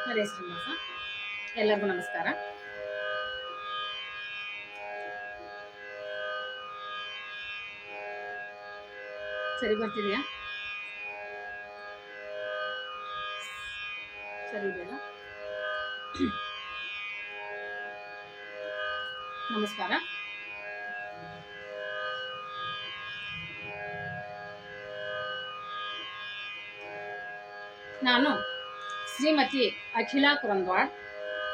ಹರೇ ಶ್ರೀನಿವಾಸ. ಎಲ್ಲರಿಗೂ ನಮಸ್ಕಾರ. ಸರಿ ಬರ್ತಿದೆಯಾ? ಸರಿ ಇದೆಯಲ್ಲ? ನಮಸ್ಕಾರ. ನಾನು ಶ್ರೀಮತಿ ಅಖಿಲಾ ಕುರಂದ್ವಾಡ್,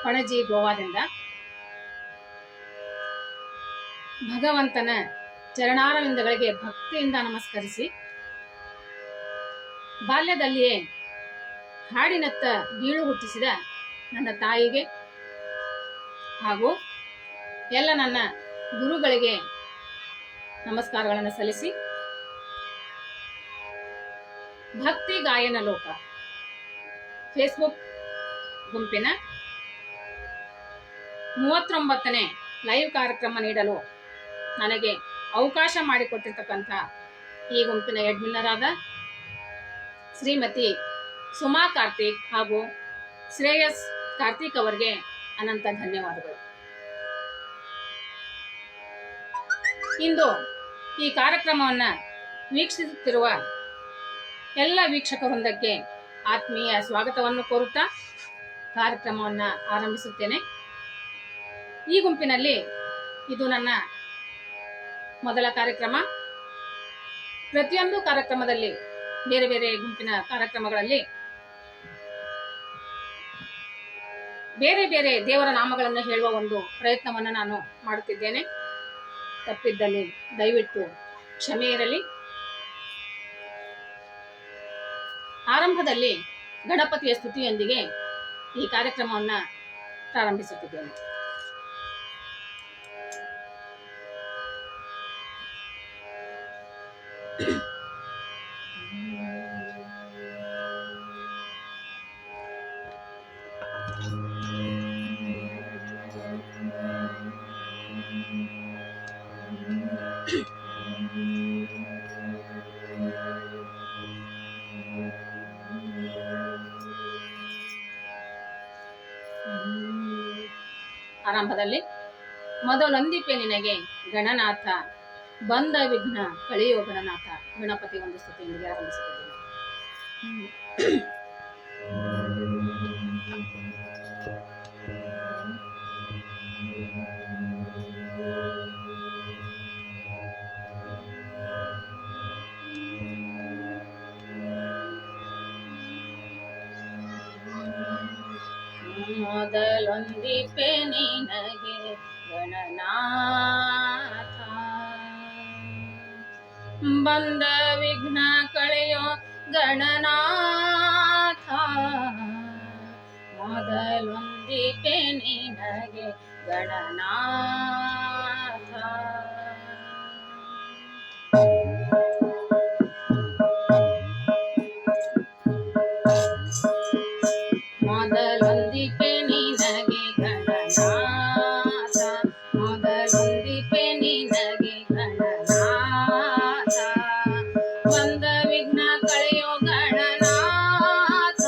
ಪಣಜಿ, ಗೋವಾದಿಂದ. ಭಗವಂತನ ಚರಣಾರವಿಂದಗಳಿಗೆ ಭಕ್ತಿಯಿಂದ ನಮಸ್ಕರಿಸಿ, ಬಾಲ್ಯದಲ್ಲಿಯೇ ಹಾಡಿನತ್ತ ಬೀಳು ಹುಟ್ಟಿಸಿದ ನನ್ನ ತಾಯಿಗೆ ಹಾಗೂ ಎಲ್ಲ ನನ್ನ ಗುರುಗಳಿಗೆ ನಮಸ್ಕಾರಗಳನ್ನು ಸಲ್ಲಿಸಿ, ಭಕ್ತಿ ಗಾಯನ ಲೋಕ ಫೇಸ್ಬುಕ್ ಗುಂಪಿನ 39ನೇ ಲೈವ್ ಕಾರ್ಯಕ್ರಮ ನೀಡಲು ನನಗೆ ಅವಕಾಶ ಮಾಡಿಕೊಟ್ಟಿರ್ತಕ್ಕಂಥ ಈ ಗುಂಪಿನ ಅಡ್ಮಿನ್ನರ್ ಆದ ಶ್ರೀಮತಿ ಸುಮಾ ಕಾರ್ತಿಕ್ ಹಾಗೂ ಶ್ರೇಯಸ್ ಕಾರ್ತಿಕ್ ಅವರಿಗೆ ಅನಂತ ಧನ್ಯವಾದಗಳು. ಇಂದು ಈ ಕಾರ್ಯಕ್ರಮವನ್ನು ವೀಕ್ಷಿಸುತ್ತಿರುವ ಎಲ್ಲ ವೀಕ್ಷಕ ವೃಂದಕ್ಕೆ ಆತ್ಮೀಯ ಸ್ವಾಗತವನ್ನು ಕೋರುತ್ತಾ ಕಾರ್ಯಕ್ರಮವನ್ನು ಆರಂಭಿಸುತ್ತೇನೆ. ಈ ಗುಂಪಿನಲ್ಲಿ ಇದು ನನ್ನ ಮೊದಲ ಕಾರ್ಯಕ್ರಮ. ಪ್ರತಿಯೊಂದು ಕಾರ್ಯಕ್ರಮದಲ್ಲಿ, ಬೇರೆ ಬೇರೆ ಗುಂಪಿನ ಕಾರ್ಯಕ್ರಮಗಳಲ್ಲಿ ಬೇರೆ ಬೇರೆ ದೇವರ ನಾಮಗಳನ್ನು ಹೇಳುವ ಒಂದು ಪ್ರಯತ್ನವನ್ನು ನಾನು ಮಾಡುತ್ತಿದ್ದೇನೆ. ತಪ್ಪಿದ್ದಲ್ಲಿ ದಯವಿಟ್ಟು ಕ್ಷಮೆ ಇರಲಿ. ಆರಂಭದಲ್ಲಿ ಗಣಪತಿಯ ಸ್ತುತಿಯೊಂದಿಗೆ ಈ ಕಾರ್ಯಕ್ರಮವನ್ನು ಪ್ರಾರಂಭಿಸುತ್ತಿದ್ದೇನೆ. ಆರಂಭದಲ್ಲಿ ಮೊದಲೊಂದಿಪೆ ನಿನಗೆ ಗಣನಾಥ, ಬಂದ ವಿಘ್ನ ಕಳೆಯೋ ಗಣನಾಥ, ಗಣಪತಿ ಒಂದು ಸ್ತುತಿಯೊಂದಿಗೆ ಆರಂಭಿಸುತ್ತಿದ್ದೇನೆ. ಮೊದಲೊಂದಿಪೆ ನಿನಗೆ ಗಣನಾಥ, ಬಂದ ವಿಘ್ನ ಕಳೆಯೋ ಗಣನಾಥ, ಮೊದಲೊಂದಿಪೆ ನಿನಗೆ ಗಣನಾಥ. ಮೊದಲೊಂದಿಪೆ ನಿನಗೆ ಗಣನಾಥ, ಮೊದಲೊಂದಿಪೆ ನಿನಗೆ ಗಣನಾಥ, ಬಂದ ವಿಘ್ನ ಕಳೆಯೋ ಗಣನಾಥ,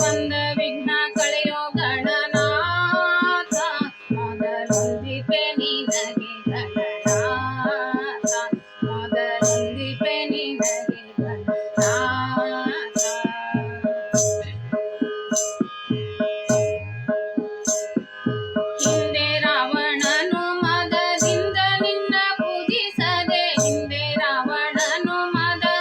ಬಂದ ವಿಘ್ನ ಕಳೆಯೋ ಗಣನಾಥ, ಮೊದಲೊಂದಿಪೆ ನಿನಗೆ ಗಣನಾಥ, ಮೊದಲೊಂದಿಪೆ ನಿನಗೆ ಗಣನಾಥ. ಹಿಂದೆ ರಾವಣನು ಮದದಿಂದ ನಿನ್ನ ಪೂಜಿಸದೆ, ಹಿಂದೆ ರಾವಣನು ಮದದಿಂದ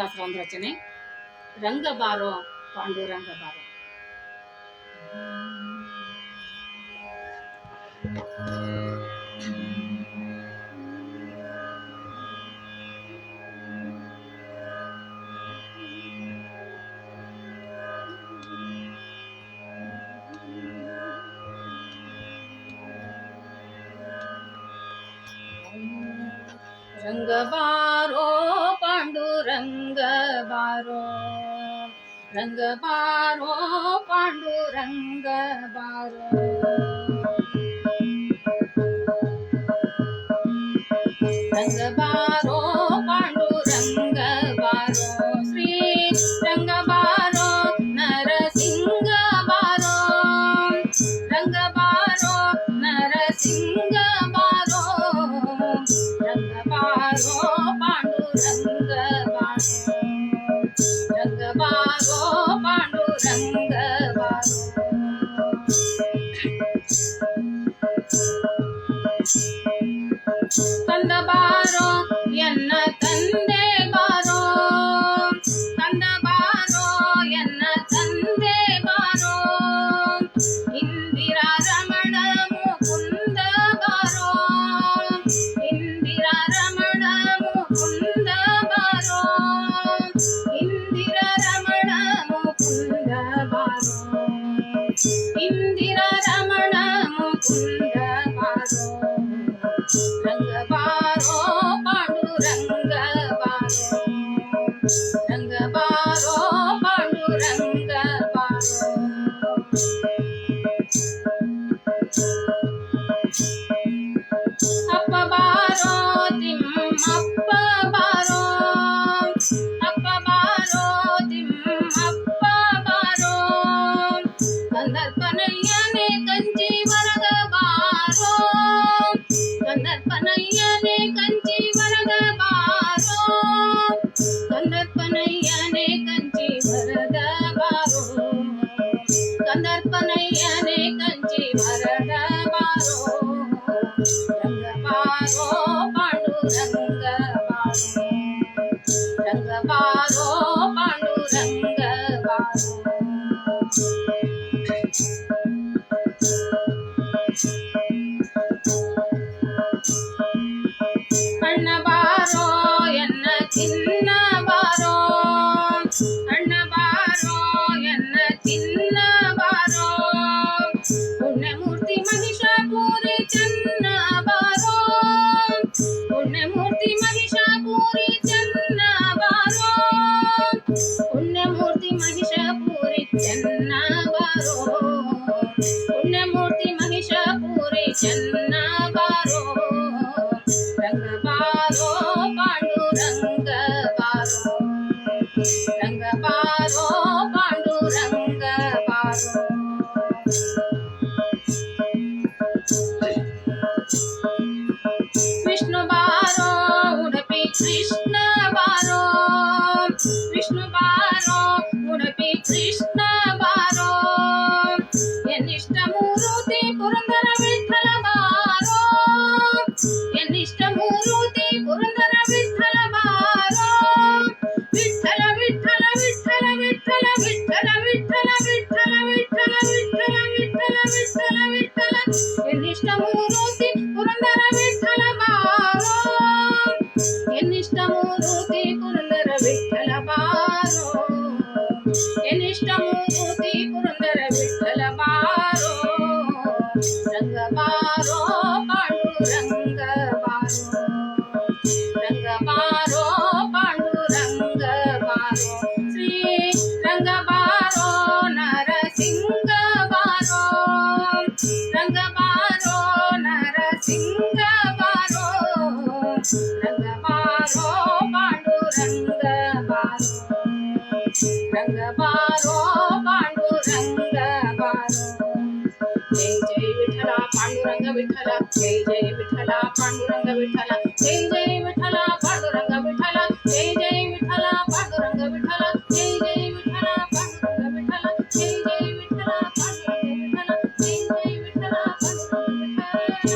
ಪುರಂದರದಾಸರ ಒಂದು ರಚನೆ, ರಂಗ ಬಾರೋ ಪಾಂಡುರಂಗ ಬಾರೋ. ರಂಗ ಬಾರೋ ಪಾಂಡುರಂಗ ಬಾರೋ, ರಂಗ ಬಾರೋ ಪಾಂಡುರಂಗ ಬಾರೋ. ರಂಗ ಬಾರೋ ಪಾಂಡುರಂಗ ಬಾರೋ, ಶ್ರೀ ರಂಗ ಬಾರೋ ನರಸಿಂಗ ಬಾರೋ, ರಂಗ ಬಾರೋ ನರಸಿಂಗ ಬಾರೋ, ರಂಗ ಬಾರೋ ಪಾಂಡುರಂಗ ಬಾರೋ, ರಂಗ ಬಾರೋ ಪಾಂಡುರಂಗ ಬಾರೋ. ಕಂದ ಬಾರೋ ಎನ್ನ ತಂದೆ ಬಾರೋ, ಕಂದ ಬಾರೋ ಎನ್ನ ತಂದೆ ಬಾರೋ, ಇಂದಿರಾ ರಮಣ ಮುಕುಂದ ಬಾರೋ, ಇಂದಿರಾ ರಮಣ ಮುಕುಂದ ಬಾರೋ, ಇಂದಿರಾ ರಮಣ ಮುಕುಂದ ಬಾರೋ, ಇಂದಿರಾ ರಮಣ ಮುಕುಂದ ಬಾರೋ. ರಂಗ ಬಾರೋ ಪಾಂಡುರಂಗ ಬಾರೋ, ರಂಗ ಬಾರೋ ಪಾಂಡುರಂಗ ಬಾರೋ. ಅಪ್ಪ ಬಾರೋ ತಿಮ್ಮಪ್ಪ ಬಾರೋ, ಅಪ್ಪ ಬಾರೋ ತಿಮ್ಮಪ್ಪ ಬಾರೋ, ಕಂದರ್ಪನಯ್ಯನೇ ಕಂಚಿ ವರದ ಬಾರೋ, ಕಂದರ್ಪನಯ್ಯನೇ ಕಂಚಿ ವರದ ಬಾರೋ, ಕಂದರ್ಪನಯ್ಯನೇ ಕಂಚಿ ವರದ ಬಾರೋ, ಕಂದರ್ಪನಯ್ಯನೇ ಕಂಚಿ ವರದ ಬಾರೋ. ರಂಗ ಬಾರೋ ಪಾಂಡುರಂಗ ಬಾರೋ, ರಂಗ ಬಾರೋ ಪಾಂಡುರಂಗ ಬಾರೋ. ಅಣ್ಣ ಬಾರೋ ಎನ್ನ ಚಿನ್ನ ಬಾರೋ, ಅಣ್ಣ ಬಾರೋ ಎನ್ನ ಚಿನ್ನ ಬಾರೋ, ಪುಣ್ಯಮೂರ್ತಿ ಮಹಿಷಾಪುರಿ ಚೆನ್ನ ಬಾರೋ, ಪುಣ್ಯಮೂರ್ತಿ ಮಹಿಷಾಪುರಿ ಚೆನ್ನ ಬಾರೋ, ಪುಣ್ಯಮೂರ್ತಿ ಮಹಿಷಾಪುರಿ ಚೆನ್ನ ಬಾರೋ, ಪುಣ್ಯಮೂರ್ತಿ ಮಹಿಷಾಪುರಿ ಚೆನ್ನ ಬಾರೋ. ರಂಗ ಬಾರೋ ಪಾಂಡುರಂಗ ಬಾರೋ, ರಂಗ ಬಾರೋ ಪಾಂಡುರಂಗ ಬಾರೋ. ವಿಷ್ಣು ಬಾರೋ ಉಡುಪಿ ಕೃಷ್ಣ ಬಾರೋ, ವಿಷ್ಣು ಬಾರೋ ಉಡುಪಿ ಕೃಷ್ಣ ಬಾರೋ, ಎನ್ನಿಷ್ಟ ಮೂರುತಿ ಪುರಂದರ ವಿಠಲ ಬಾರೋ, ಎನ್ನಿಷ್ಟ ಮೂರುತಿ ಪುರಂದರ ವಿಠಲ ಬಾರೋ, ವಿಠಲ ವಿಠಲ ವಿಠಲ ವಿಠಲ ವಿಠಲ ವಿಠಲ ವಿಠಲ ವಿಠಲ ವಿಠಲ ವಿಠಲ ವಿಠಲ ವಿಠಲ, ಎನ್ನಿಷ್ಟ ಮೂರುತಿ ಪುರಂದರ ವಿಠಲ ಬಾರೋ, ಎನ್ನಿಷ್ಟ ಮೂರುತಿ ಪುರಂದರ ವಿಠಲ ಬಾರೋ, ಎನ್ನಿಷ್ಟ ಮೂರುತಿ ಪುರಂದರ ವಿಠಲ ಬಾರೋ. ರಂಗ ಬಾರೋ ಪಾಂಡುರಂಗ ಬಾರೋ, ರಂಗ ಬಾರೋ ಪಾಂಡುರಂಗ ಬಾರೋ, ಶ್ರೀ ರಂಗ ಬಾರೋ ನರಸಿಂಗ ಬಾರೋ, ರಂಗ ಬಾರೋ ನರಸಿಂಗ ಬಾರೋ, ರಂಗ ಬಾರೋ ಪಾಂಡುರಂಗ ಬಾರೋ, ರಂಗ ಬಾರೋ ಪಾಂಡುರಂಗ ಬಾರೋ. ಜೈ ಜೈ ವಿಠಲ ಪಾಂಡುರಂಗ ವಿಠಲ, ಜೈ ಜೈ ವಿಠಲ ಪಾಂಡುರಂಗ ವಿಠಲ, ಜೈ ಜೈ ವಿಠಲ ಪಾಂಡುರಂಗ ವಿಠಲ, ಜೈ ಜೈ ವಿಠಲ ಪಾಂಡುರಂಗ ವಿಠಲ, ಜೈ ಜೈ ವಿಠಲ ಪಾಂಡುರಂಗ ವಿಠಲ, ಜೈ ಜೈ ವಿಠಲ ಪಾಂಡುರಂಗ ವಿಠಲ, ಜೈ ಜೈ ವಿಠಲ ಪಾಂಡುರಂಗ ವಿಠಲ.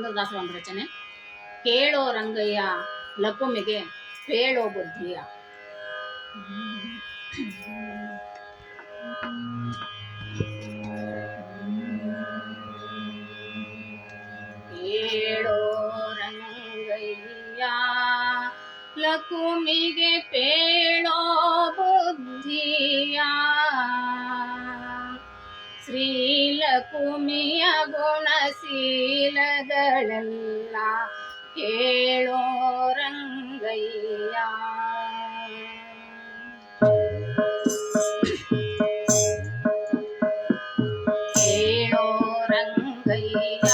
ಪುರಂದರದಾಸರ ಒಂದು ರಚನೆ. ಕೇಳೋ ರಂಗಯ್ಯ ಲಕುಮಿಗೆ ಪೇಳೋ ಬುದ್ಧಿಯ. ಕೇಳೋ ರಂಗಯ್ಯ ಲಕುಮಿಗೆ ಪೇಳೋ ಬುದ್ಧಿಯ. ಶ್ರೀಲಕುಮಿಯ ಗುಣಶೀಲಗಳೆಲ್ಲ ಕೇಳೋ ರಂಗಯ್ಯ. ಕೇಳೋ ರಂಗಯ್ಯ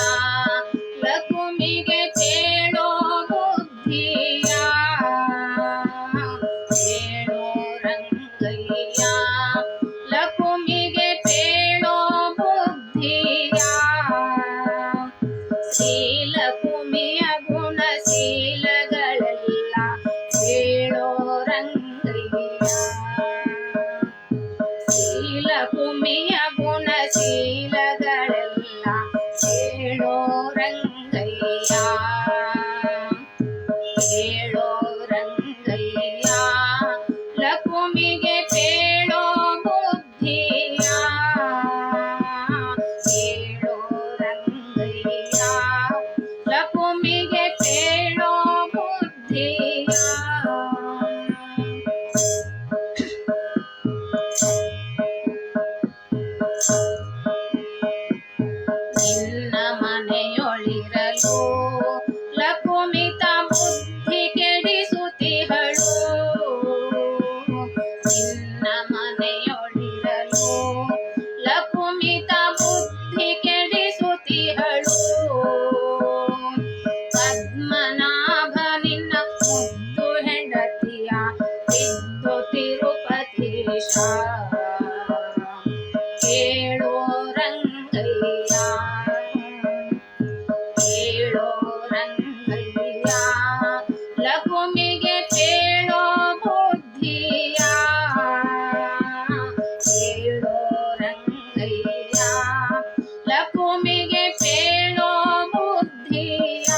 ಲಕುಮಿಗೆ ಪೇಳೋ ಬುದ್ಧಿಯ. ಕೇಳೋ ರಂಗಯ್ಯ ಲಕುಮಿಗೆ ಪೇಳೋ ಬುದ್ಧಿಯ. ಶ್ರೀಲಕುಮಿಯ ಗುಣಶೀಲಗಳೆಲ್ಲ ಕೇಳೋ ರಂಗಯ್ಯ. ಶ್ರೀಲಕುಮಿಯ ಗುಣಶೀಲಗಳೆಲ್ಲ ಕೇಳೋ ರಂಗಯ್ಯ. ಕೇಳೋ ರಂಗಯ್ಯ ಲಕುಮಿಗೆ ಪೇಳೋ ಬುದ್ಧಿಯ. ಕೇಳೋ ರಂಗಯ್ಯ ಲಕುಮಿಗೆ ಪೇಳೋ ಬುದ್ಧಿಯ. ನಿನ್ನ ಮನೆಯೊಳಿರಲು ಲಕುಮಿತ ಬುದ್ಧಿ ಕೆಡಿಸುತ್ತಿಹಳು. ನಿನ್ನ ಮನೆಯೊಳಿರಲು ಲಕುಮಿತ ಬುದ್ಧಿ ಕೆಡಿಸುತ್ತಿಹಳು. ಪದ್ಮನಾಭ ನಿನ್ನ ಮುದ್ದು ಹೆಂಡತಿಯ ಬಿದ್ದು ತಿರುಪತೀಶ. ಕೇಳೋ ರಂಗಯ್ಯ. ಕೇಳೋ ರಂಗಯ್ಯ ಲಕುಮಿಗೆ ಪೇಳೋ ಬುದ್ಧಿಯ. ಕೇಳೋ ರಂಗಯ್ಯ ಲಕುಮಿಗೆ ಪೇಳೋ ಬುದ್ಧಿಯ.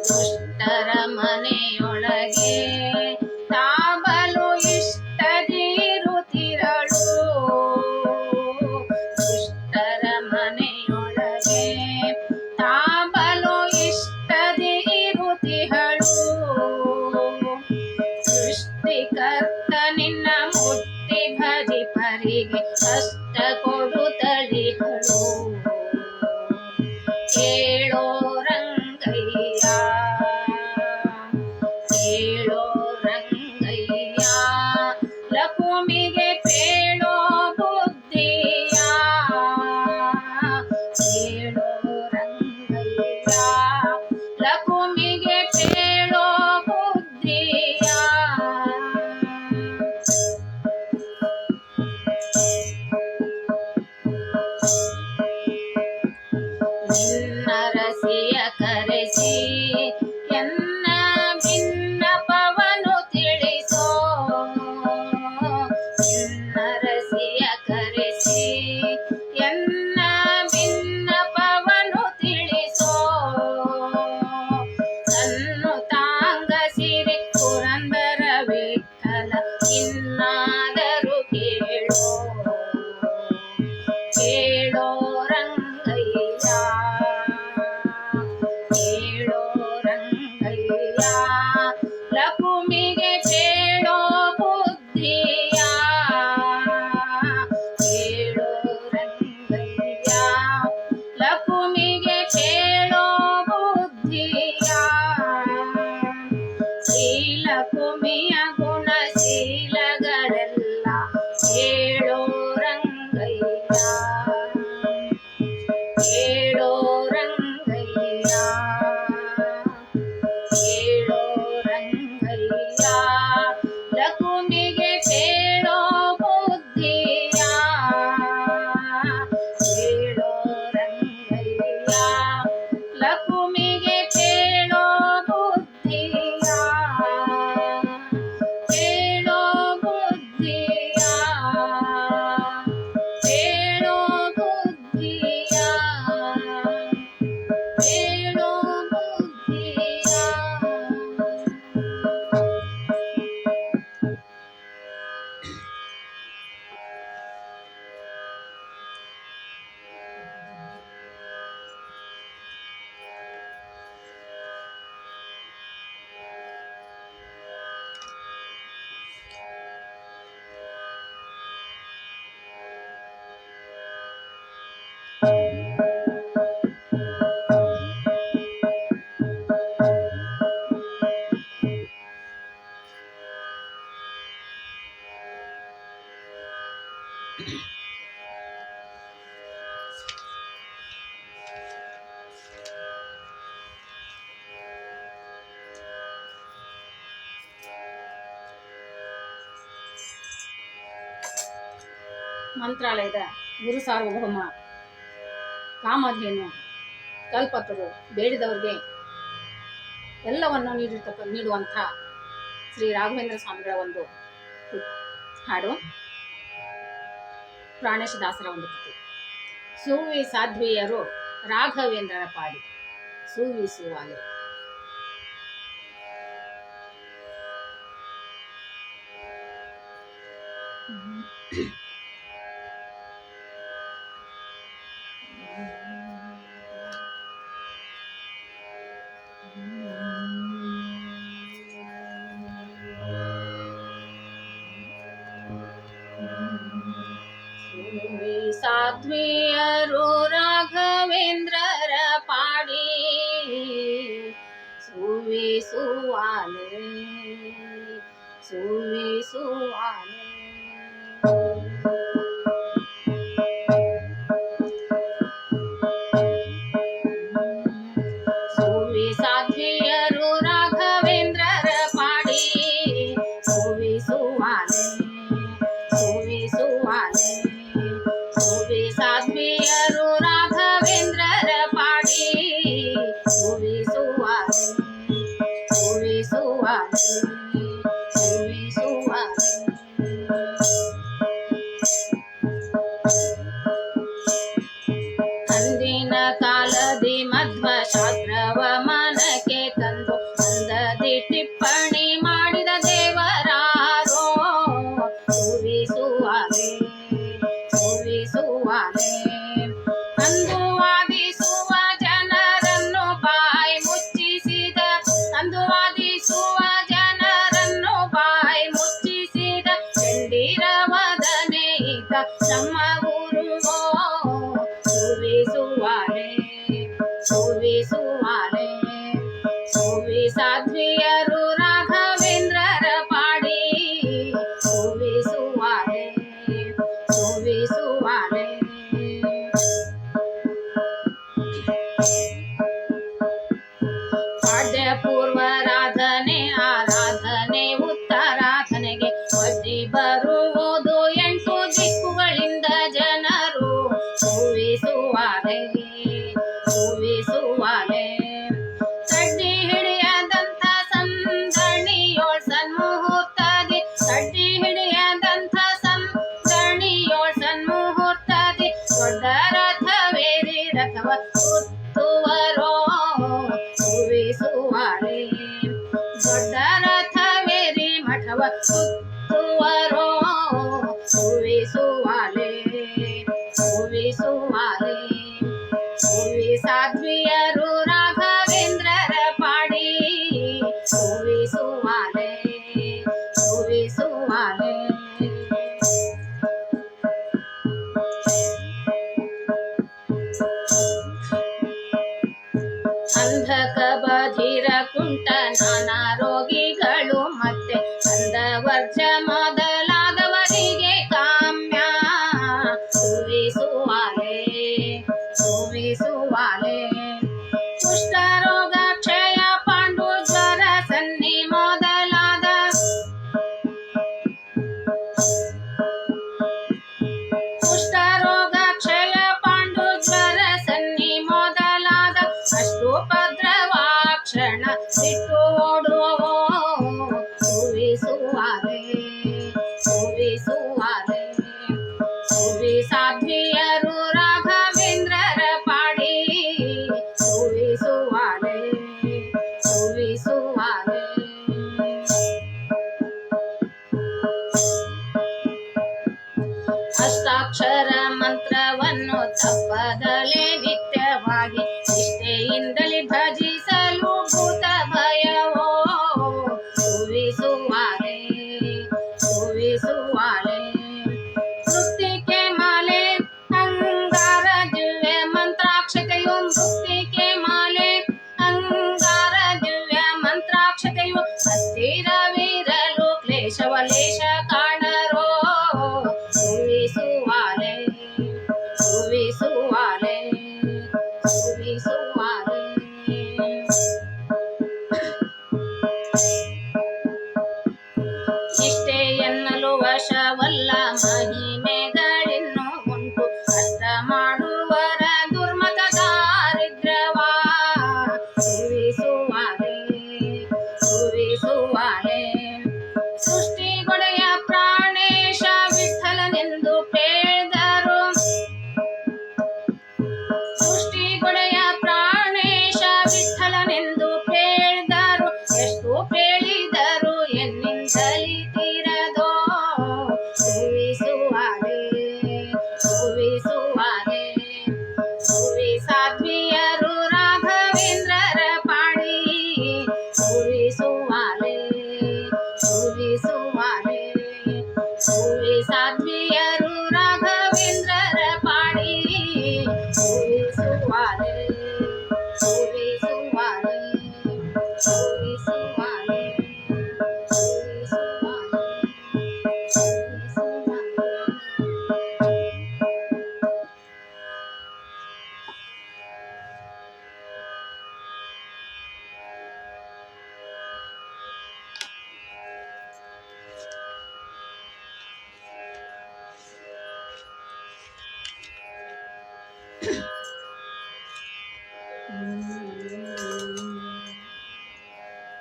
ದುಷ್ಟರ ಮನೆಯೊಳಗೆ ತಾಬಲು ಇಷ್ಟದಿರುತ್ತಿರಳು. ದುಷ್ಟರ ಮನೆಯೊಳಗೆ ತಾಬಲು ಇಷ್ಟದಿರುತ್ತಿಹಳು. ಸೃಷ್ಟಿಕರ್ತ ನಿನ್ನ ಮುಟ್ಟಿ ಭಜಿಪರಿಗೆ ಕಷ್ಟ ಕೊಡುತ್ತಲಿಹಳು. ಕೇಳೋ ರಂಗಯ್ಯ. ಕೇಳೋ ರಂಗಯ್ಯ ಲಕುಮಿಗೆ ಪೇಳೋ ಬುದ್ಧಿಯ. ಕೇಳೋ ರಂಗಯ್ಯ ಲಕುಮಿಗೆ ಪೇಳೋ ಬುದ್ಧಿಯ. ನಿನ್ನ ರಸಿಯ ಕರೆಸಿ ಎನ್ನ ಭಿನ್ನಪವನು ತಿಳಿಸೋ. ನಿನ್ನ ರಸಿಯ ಕರೆಸಿ ಎನ್ನ ಭಿನ್ನಪವನು ತಿಳಿಸೋ. ತನ್ನು ತಾಂಗಸಿರಿ ಪುರಂದರ ವಿಠಲ ಇನ್ನಾದರೂ ಕೇಳೋ. ಕೇಳೋ ರಂಗಯ್ಯ. ಹೇಳೋ ಬುದ್ಧಿಯ. ಮಂತ್ರಾಲಯದ ಗುರು ಸಾರ್ವಭೌಮ ಕಾಮಧೇನು ಕಲ್ಪತರು ಬೇಡಿದವರಿಗೆ ಎಲ್ಲವನ್ನು ನೀಡುವಂಥ ಶ್ರೀ ರಾಘವೇಂದ್ರ ಸ್ವಾಮಿಗಳ ಒಂದು ಹಾಡು, ಪ್ರಾಣೇಶ ದಾಸರ ಒಂದು ಕೃತಿ. ಸೂವಿ ಸಾಧ್ವಿಯರು ರಾಘವೇಂದ್ರರ ಪಾಡಿ ಸೂವಿಸುವಾಲೆ. ಸಾಧ್ವಿಯರು ರಾಘವೇಂದ್ರರ ಪಾಡಿ ಸುವಿಸುವಾಲೆ ಸುವಿಸುವಾಲೆ. ಸುವಿ ಸಾಧ್ವಿಯರು ರಾಘವೇಂದ್ರರ ಪಾಡಿ ಸುವಿಸುವಾಲೆ ಸುವಿಸುವಾಲೆ. ಸುವಿ ಸಾಧ್ವಿಯರು ರಾಘವೇಂದ್ರರ ಪಾಡಿ ಸುವಿಸುವಾಲೆ ಸುವಿಸುವಾಲೆ ಸುವಿಸುವಾಲೆ. ಅಂದಿನ ಕಾಲದಿ ಮಧ್ವ ಶಾಸ್ತ್ರವ ಮನಕ್ಕೆ ತಂದು ಅಂದದಿ ಟಿಪ್ಪಣಿ ಮಾಡಿದ ದೇವರಾರೋ ಸುವಿಸುವಾಲೆ ಸುವಿಸುವಾಲೆ. ಅಂದು ವಾದಿಸುವ ಜನರನ್ನು ಬಾಯಿ ಮುಚ್ಚಿಸಿದ ಅಂದು ವಾದಿಸುವ ಜನರನ್ನು ಬಾಯಿ ಮುಚ್ಚಿಸಿದ ಚಂಡಿರವದನೆ ಈತ ನಮ್ಮ ಗುರುವೋ ಸುವಿಸುವಾಲೆ ಸುವಿಸುವಾಲೆ. ಸುವಿ ಸಾಧ್ವಿಯರು ರಾಘವೇಂದ್ರರ ಪಾಡಿ ಸುವಿಸುವಾಲೆ ಸುವಿಸುವಾಲೆ. ಪಾಡ್ಯ ಪೂರ್ವರಾಧನೆ ಆರಾಧನೆ ಉತ್ತರಾಧನೆಗೆ ಒಡ್ಡಿ ಬರುವುದು 8 ದಿಕ್ಕುಗಳಿಂದ ಜನರು ಸುವಿಸುವಾಲೆ ಸುವಿಸುವಾಲೆ. ಕಡ್ಡಿ ಹಿಡಿಯದಂಥ ಸಂದಣಿಯೋಳ್ ಸನ್ಮುಹೂರ್ತದಿ ಕಡ್ಡಿ ಹಿಡಿಯದಂಥ ಸಂದಣಿಯೋಳ್ ಸನ್ಮುಹೂರ್ತದಿ ದೊಡ್ಡ ರಥವೇರಿ ರಥವ ಸುತ್ತುವರೋ ಸುವಿಸುವಾಲೆ ದೊಡ್ಡ ರಥವೇರಿ ಮಠವ ಸುತ್ತುವರೋ ಸುವಿಸುವಾಲೆ ಸುವಿಸುವಾಲೆ. ಸುವಿ ಸಾಧ್ವಿಯರು ರಾಘವೇಂದ್ರರ ಪಾಡಿ ಸುವಿಸುವಾಲೆ ಸುವಿಸುವಾಲೆ. ಅಂಧಕ ಬಧಿರ ಕುಂಟ ನಾನಾ ರೋಗಿಗಳು ಮತ್ತೆ ಅಂಧವರ್ಜ ಮೊದಲಾದವರಿಗೆ ಕಾಮ್ಯ ಸುವಿಸುವಾಲೆ ಸುವಿಸುವಾಲೆ. ಕುಷ್ಠರೋಗ ಕ್ಷಯ ಪಾಂಡು ಜ್ವರ ಸನ್ನಿ ಮೊದಲಾದ ಕುಷ್ಠರೋಗ ಕ್ಷಯ ಪಾಂಡು ಜ್ವರ ಸನ್ನಿ ಮೊದಲಾದ ಅಷ್ಟುಪದ್ರವಾಕ್ಷಣ ಬಿಟ್ಟು ಓಡುವವೋ ಸುವಿಸುವಾಲೆ ಸುವಿಸುವಾಲೆ ಅಷ್ಟಾಕ್ಷರ ಮಂತ್ರವನ್ನು ತಪ್ಪದಲೆ ನಿತ್ಯವಾಗಿ ನಿಷ್ಠೆಯಿಂದಲೇ ಭಜಿಸಲು ಭೂತ ಭಯವೋ ಸುವಿಸುವಾಲೆ ಸುವಿಸುವಾಲೆ ಮೃತ್ತಿಕೆ ಮಾಲೆ ಅಂಗಾರ ದಿವ್ಯ ಮಂತ್ರಾಕ್ಷತೆಯು ಮೃತ್ತಿಕೆ ಮಾಲೆ ಅಂಗಾರ ದಿವ್ಯ ಮಂತ್ರಾಕ್ಷತೆಯು ಹತ್ತಿರವಿರಲು ಕ್ಲೇಶವಲೇಶ ಕಾಣರೋ ಸುವಿಸುವಾಲೆ ಸುವಿಸುವಾಲೆ ಸುವಿಸುವಾಲೆ ಇಷ್ಟೇ ಎನ್ನಲು ವಶವಲ್ಲ ಮಹಿಮೆಗಳಿನ್ನು ಉಂಟು ಅಷ್ಟ ಮಾಡುವರ ದುರ್ಮತ ದಾರಿದ್ರ್ಯವಾ ಸುವಿಸುವಾಲೆ ಸುವಿಸುವಾಲೆ ಸೃಷ್ಟಿಗೊಡೆಯ ಪ್ರಾಣೇಶ ವಿಠಲನೆಂದು ಪೇಳಿದರು ಸೃಷ್ಟಿಗೊಡೆಯ ಪ್ರಾಣೇಶ ವಿಠಲನೆಂದು ಪೇಳಿದರು ಎಷ್ಟು ಪೇಳಿದರು ಎನ್ನಿಂದಲಿ ತೀರದೋ ಸುವಿಸುವಾಲೆ ಸುವಿಸುವಾಲೆ ಸುವಿಸಾಧ್ವಿಯರು ರಾಘವೇಂದ್ರರ ಪಾಡಿ ಸುವಿಸುವಾಲೆ ಸುವಿಸುವಾಲೆ ಸುವಿಸಾಧ್ವಿಯರು ರಾಘವೇಂದ್ರರ ಪಾಡಿ ಸುವಿಸುವಾಲೆ ಸುವಿಸುವಾಲೆ ಸುವಿಸುವಾಲೆ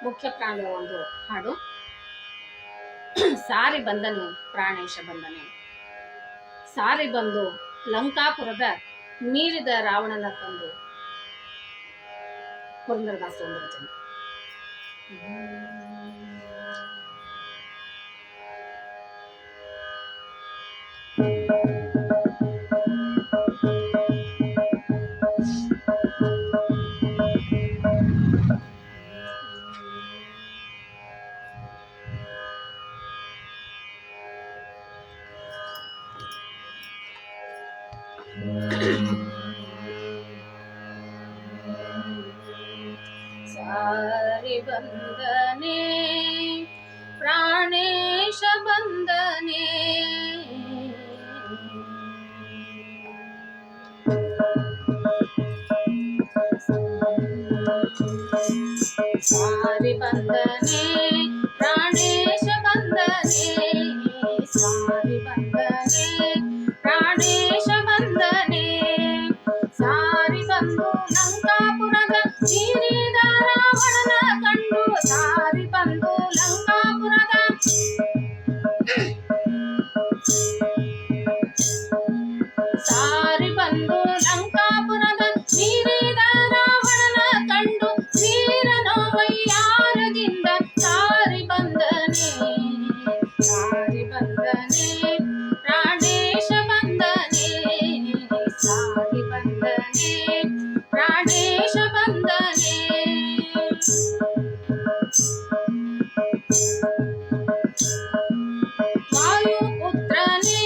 ಮುಖ್ಯ ಪ್ರಾಣದ ಒಂದು ಹಾಡು. ಸಾರಿ ಬಂದನು ಪ್ರಾಣೇಶ ಬಂದನೆ, ಸಾರಿ ಬಂದು ಲಂಕಾಪುರದ ಮೀರಿದ ರಾವಣನ ತಂದು. ಪುರಂದರದಾಸ ಒಂದು ರಚನೆ. ಸಾರಿ ಬಂದನೆ ಪ್ರಾಣೇಶ ಬಂದನೆ, ಸಾರಿ ಬಂದನೆ ಪ್ರಾಣೇಶ ಬಂದನೆ, ಸಾರಿ ಬಂದನೆ ಪ್ರಾಣೇಶ ಬಂದನೆ. ಸಾರಿ ಬಂದು ಲಂಕಾಪುರದ ಮೀರಿದ ರಾವಣನ ಕಂಡು, ಸಾರಿ ಬಂದು ಲಂಕಾಪುರದ ಸಾರಿ ಬಂದು ಲಂಕಾಪುರದ ಮೀರಿದ ರಾವಣನ ಕಂಡು, ವೀರನ ವೈಯಾರದಿಂದ ಸಾರಿ ಬಂದನೆ, ಸಾರಿ ಬಂದನೆ ಪ್ರಾಣೇಶ ಬಂದನೆ, ಸಾರಿ ಬಂದನೆ ಪ್ರಾಣೇಶ ಬಂದನೆ. ವಾಯುಪುತ್ರನೇ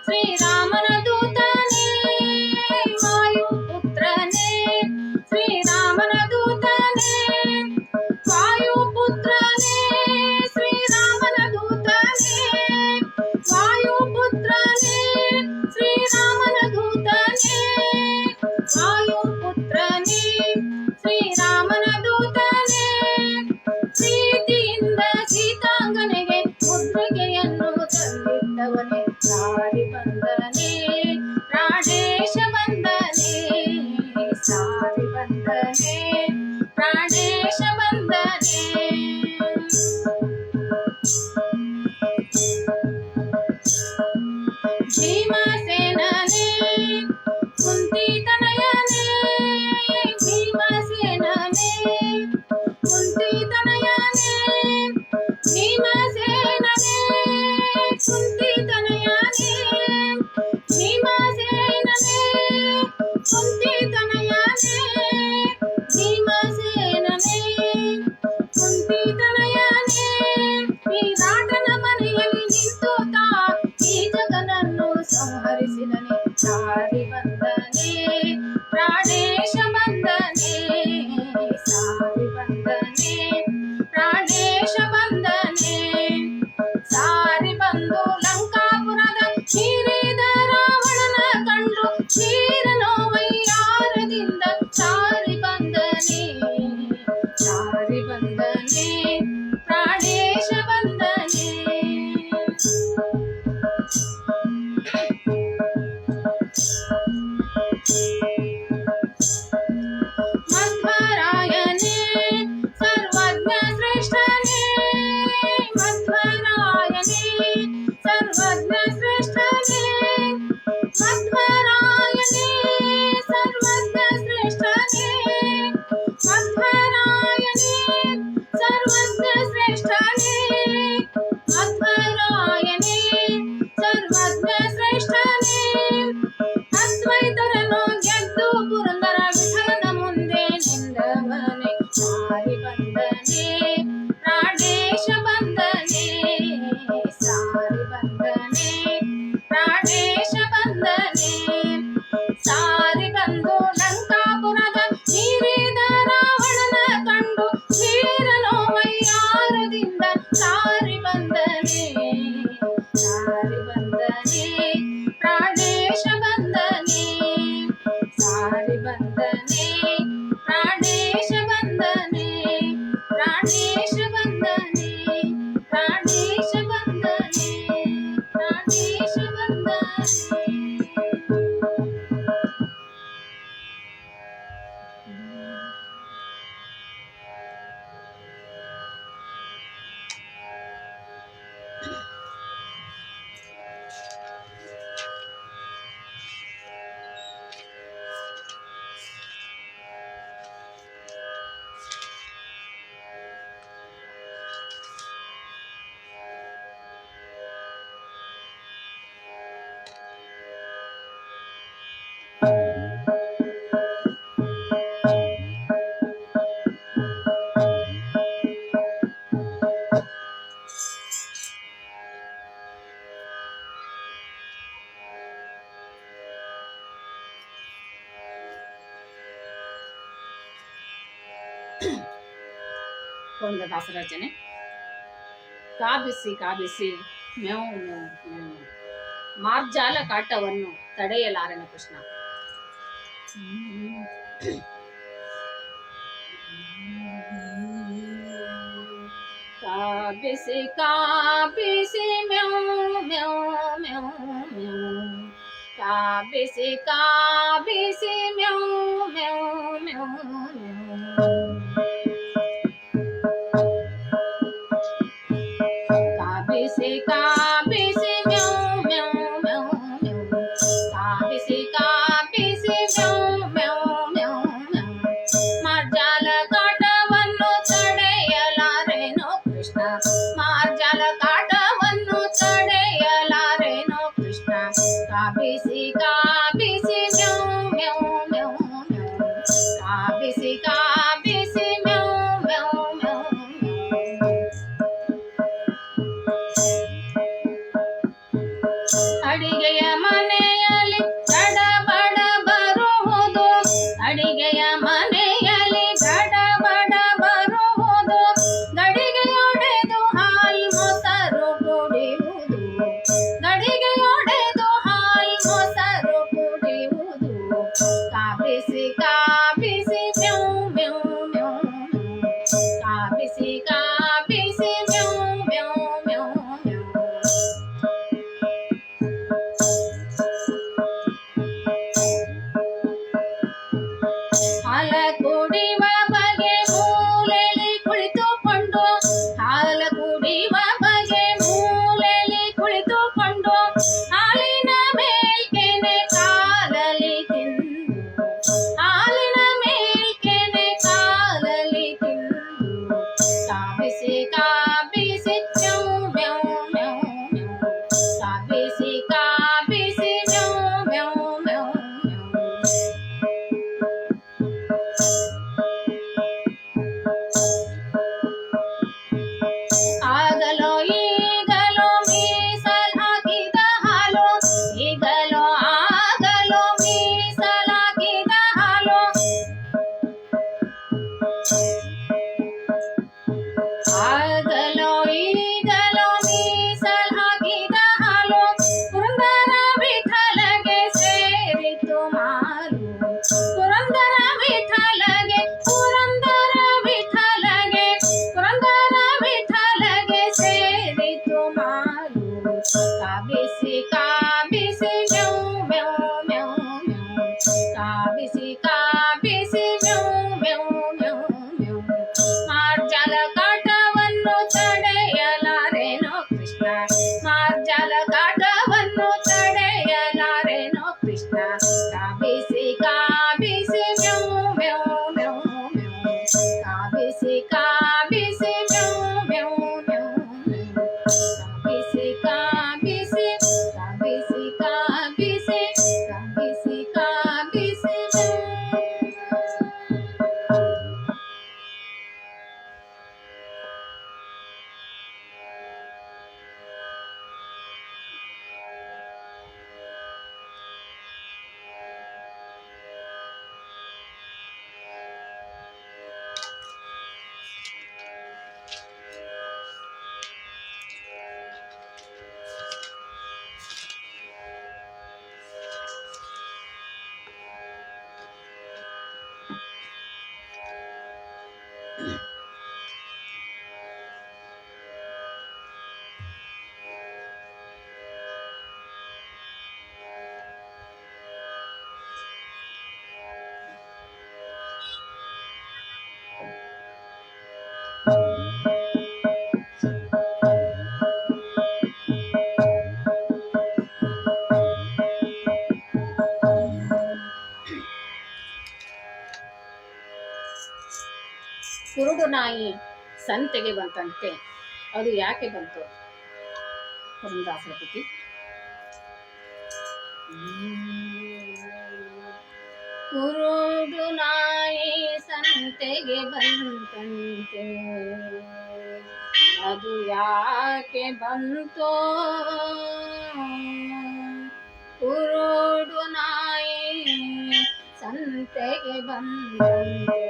ಶ್ರೀರಾಮನ ದೂತನೇ, ವಾಯುಪುತ್ರನೇ ಶ್ರೀರಾಮನ ದೂತನೇ, ವಾಯುಪುತ್ರನೇ ಶ್ರೀರಾಮನ ದೂತನೇ, ವಾಯುಪುತ್ರನೇ ಶ್ರೀರಾಮನ ದೂತನೇ, ವಾಯುಪುತ್ರನೇ ಶ್ರೀರಾಮನ ದೂತನೇ. ಪ್ರೀತಿಯಿಂದ ಸೀತಾಂಗನೆಗೆ ಮುದ್ರಿಕೆಯನ್ನು ತಂದಿಟ್ಟವನೇ, ಸಾರಿ ಬಂದನೆ ಪ್ರಾಣೇಶ ಬಂದನೆ, ಸಾರಿ ಬಂದನೆ ಪ್ರಾಣೇಶ ಬಂದನೆ. ಭೀಮಸೇನನೇ ಕುಂತಿ ತನಯನೇ, ಭೀಮಸೇನನೇ ಪುರಂದರದಾಸ ರಚನೆ. ಕಾಬಿಸಿ ಕಾಬಿಸಿ ಮೆವು ಮೆವು ಮೆವು, ಮಾರ್ಜಾಲ ಕಾಟವನ್ನು ತಡೆಯಲಾರೆನು ಕೃಷ್ಣ. ಕಾಬಿಸಿ ಕಾಬಿಸಿ ಮೆವು ಮೆವು ಮೆವು ಮೆವು, ಕಾಬಿಸಿ ಕಾಬಿಸಿ ಮೆವು ಮೆವು ಮೆವು ಮೆವು, ಕಾಬಿಸಿ ಕಾಬಿಸಿ ಮೆವು ಮೆವು ಮೆವು ಮೆವು, ಕಾಬಿಸಿ ಕಾಬಿಸಿ ಮೆವು ಮೆವು ಮೆವು ಮೆವು, ಮಾರ್ಜಾಲ ಕಾಟವನ್ನು ತಡೆಯಲಾರೆನು ಕೃಷ್ಣ. ಮಾರ್ಜಾಲ ಕಾಟವನ್ನು ತಡೆಯಲಾರೆನು ಕೃಷ್ಣ. ಕಾಬಿಸಿ ಕಾಬಿಸಿ ಮೆವು ಮೆವು ಮೆವು ಮೆವು, ಕಾಬಿಸಿ ಕಾಬಿಸಿ ಮೆವು ಮೆವು ಮೆವು ಮೆವು. ಅಡಿಗೆಯ ಮನೆಯಲ್ಲಿ ಗಡಬಡ ಬರುವುದು, ಅಡಿಗೆಯ ಮನೆಯಲ್ಲಿ ಗಡಬಡ ಬರುವುದು, ಗಡಿಗೆಯೊಡೆದು ಹಾಲ್ ಮೊಸರು ಕುಡಿಯುವುದು, ಗಡಿಗೆಯೊಡೆದು ಹಾಲ್ ಮೊಸರು ಕುಡಿಯುವುದು. ಕಾಬಿಸಿ ಕಾಬಿಸಿ ಮೆವು ಮೆವು ಮೆವು ಮೆವು, ಕಾಬಿಸಿ ಕಾಬಿಸಿ ಮೆವು ಮೆವು ಮೆವು ಮೆವು. ಹಾಲ ಕುಡಿಯುವ ಬಗೆ ಮೂಲೆಯಲ್ಲಿ ಕುಳಿತುಕೊಂಡು, ಹಾಲ ಕುಡಿಯುವ ಬಗೆ ಮೂಲೆಯಲ್ಲಿ ಕುಳಿತುಕೊಂಡು, ಹಾಲಿನ ಮೇಲ್ಕೆನೆ ಕಾಲಲ್ಲಿ ತಿಂದು, ಹಾಲಿನ ಮೇಲ್ಕೆನೆ ಕಾಲಲ್ಲಿ ತಿಂದು. ಕಾಬಿಸಿ ಕಾಬಿಸಿ ಮೆವು ಮೆವು ಮೆವು ಮೆವು, ಕಾಬಿಸಿ ಕಾಬಿಸಿ ಮೆವು ಮೆವು ಮೆವು ಮೆವು. ಆಗಲೋ ಈಗಲೋ ಮೀಸಲ್ ಹಾಕಿದ ಹಾಲು, ಈಗಲೋ ಆಗಲೋ ಮೀಸಲ್ ಹಾಕಿದ ಹಾಲು, ಆಗಲೋ ಈಗಲೋ ಮೀಸಲ್ ಹಾಕಿದ ಹಾಲು. ಪುರಂದರ ವಿಠಲಗೆ ಸೇರಿತು ಮಾಲು, ಪುರಂದರ ವಿಠಲಗೆ, ಪುರಂದರ ವಿಠಲಗೆ, ಪುರಂದರ ವಿಠಲಗೆ ಸೇರಿತು ಮಾಲು. ಕಾಬಿಸಿ ಕಾಬಿಸಿ ಮೆವು ಮೆವು ಮೆವು ಮೆವು, ಕಾಬಿಸಿ ಕಾಬಿಸಿ ಮೆವು ಮೆವು ಮೆವು ಮೆವು. ಮಾರ್ಜಾಲ ಕಾಟವನ್ನು ತಡೆಯಲಾರೆನು ಕೃಷ್ಣ. ಮಾರ್ಜಾಲ ಕಾಟವನ್ನು ತಡೆಯಲಾರೆನು ಕೃಷ್ಣ. ಕಾಬಿಸಿ ಕಾಬಿಸಿ ಮೆವು ಮೆವು ಮೆವು ಮೆವು, ಕಾಬಿಸಿ ಕಾಬಿಸಿ ಮೆವು ಮೆವು ಮೆವು ಮೆವು, ಕಾಬಿಸಿ ಕಾಬಿಸಿ ಕಾಬಿಸಿ ಕಾಬಿಸಿ ಕಾಬಿಸಿ ಕಾಬಿಸಿ ಮೆವು. ಕುರುಡು ನಾಯಿ ಸಂತೆಗೆ ಬಂತಂತೆ, ಅದು ಯಾಕೆ ಬಂತು? ಪುರಂದರದಾಸರ ಕೃತಿ. ಕುರುಡು ನಾಯಿ ಸಂತೆಗೆ ಬಂತಂತೆ, ಅದು ಯಾಕೆ ಬಂತೋ? ಕುರುಡು ನಾಯಿ ಸಂತೆಗೆ ಬಂತಂತೆ,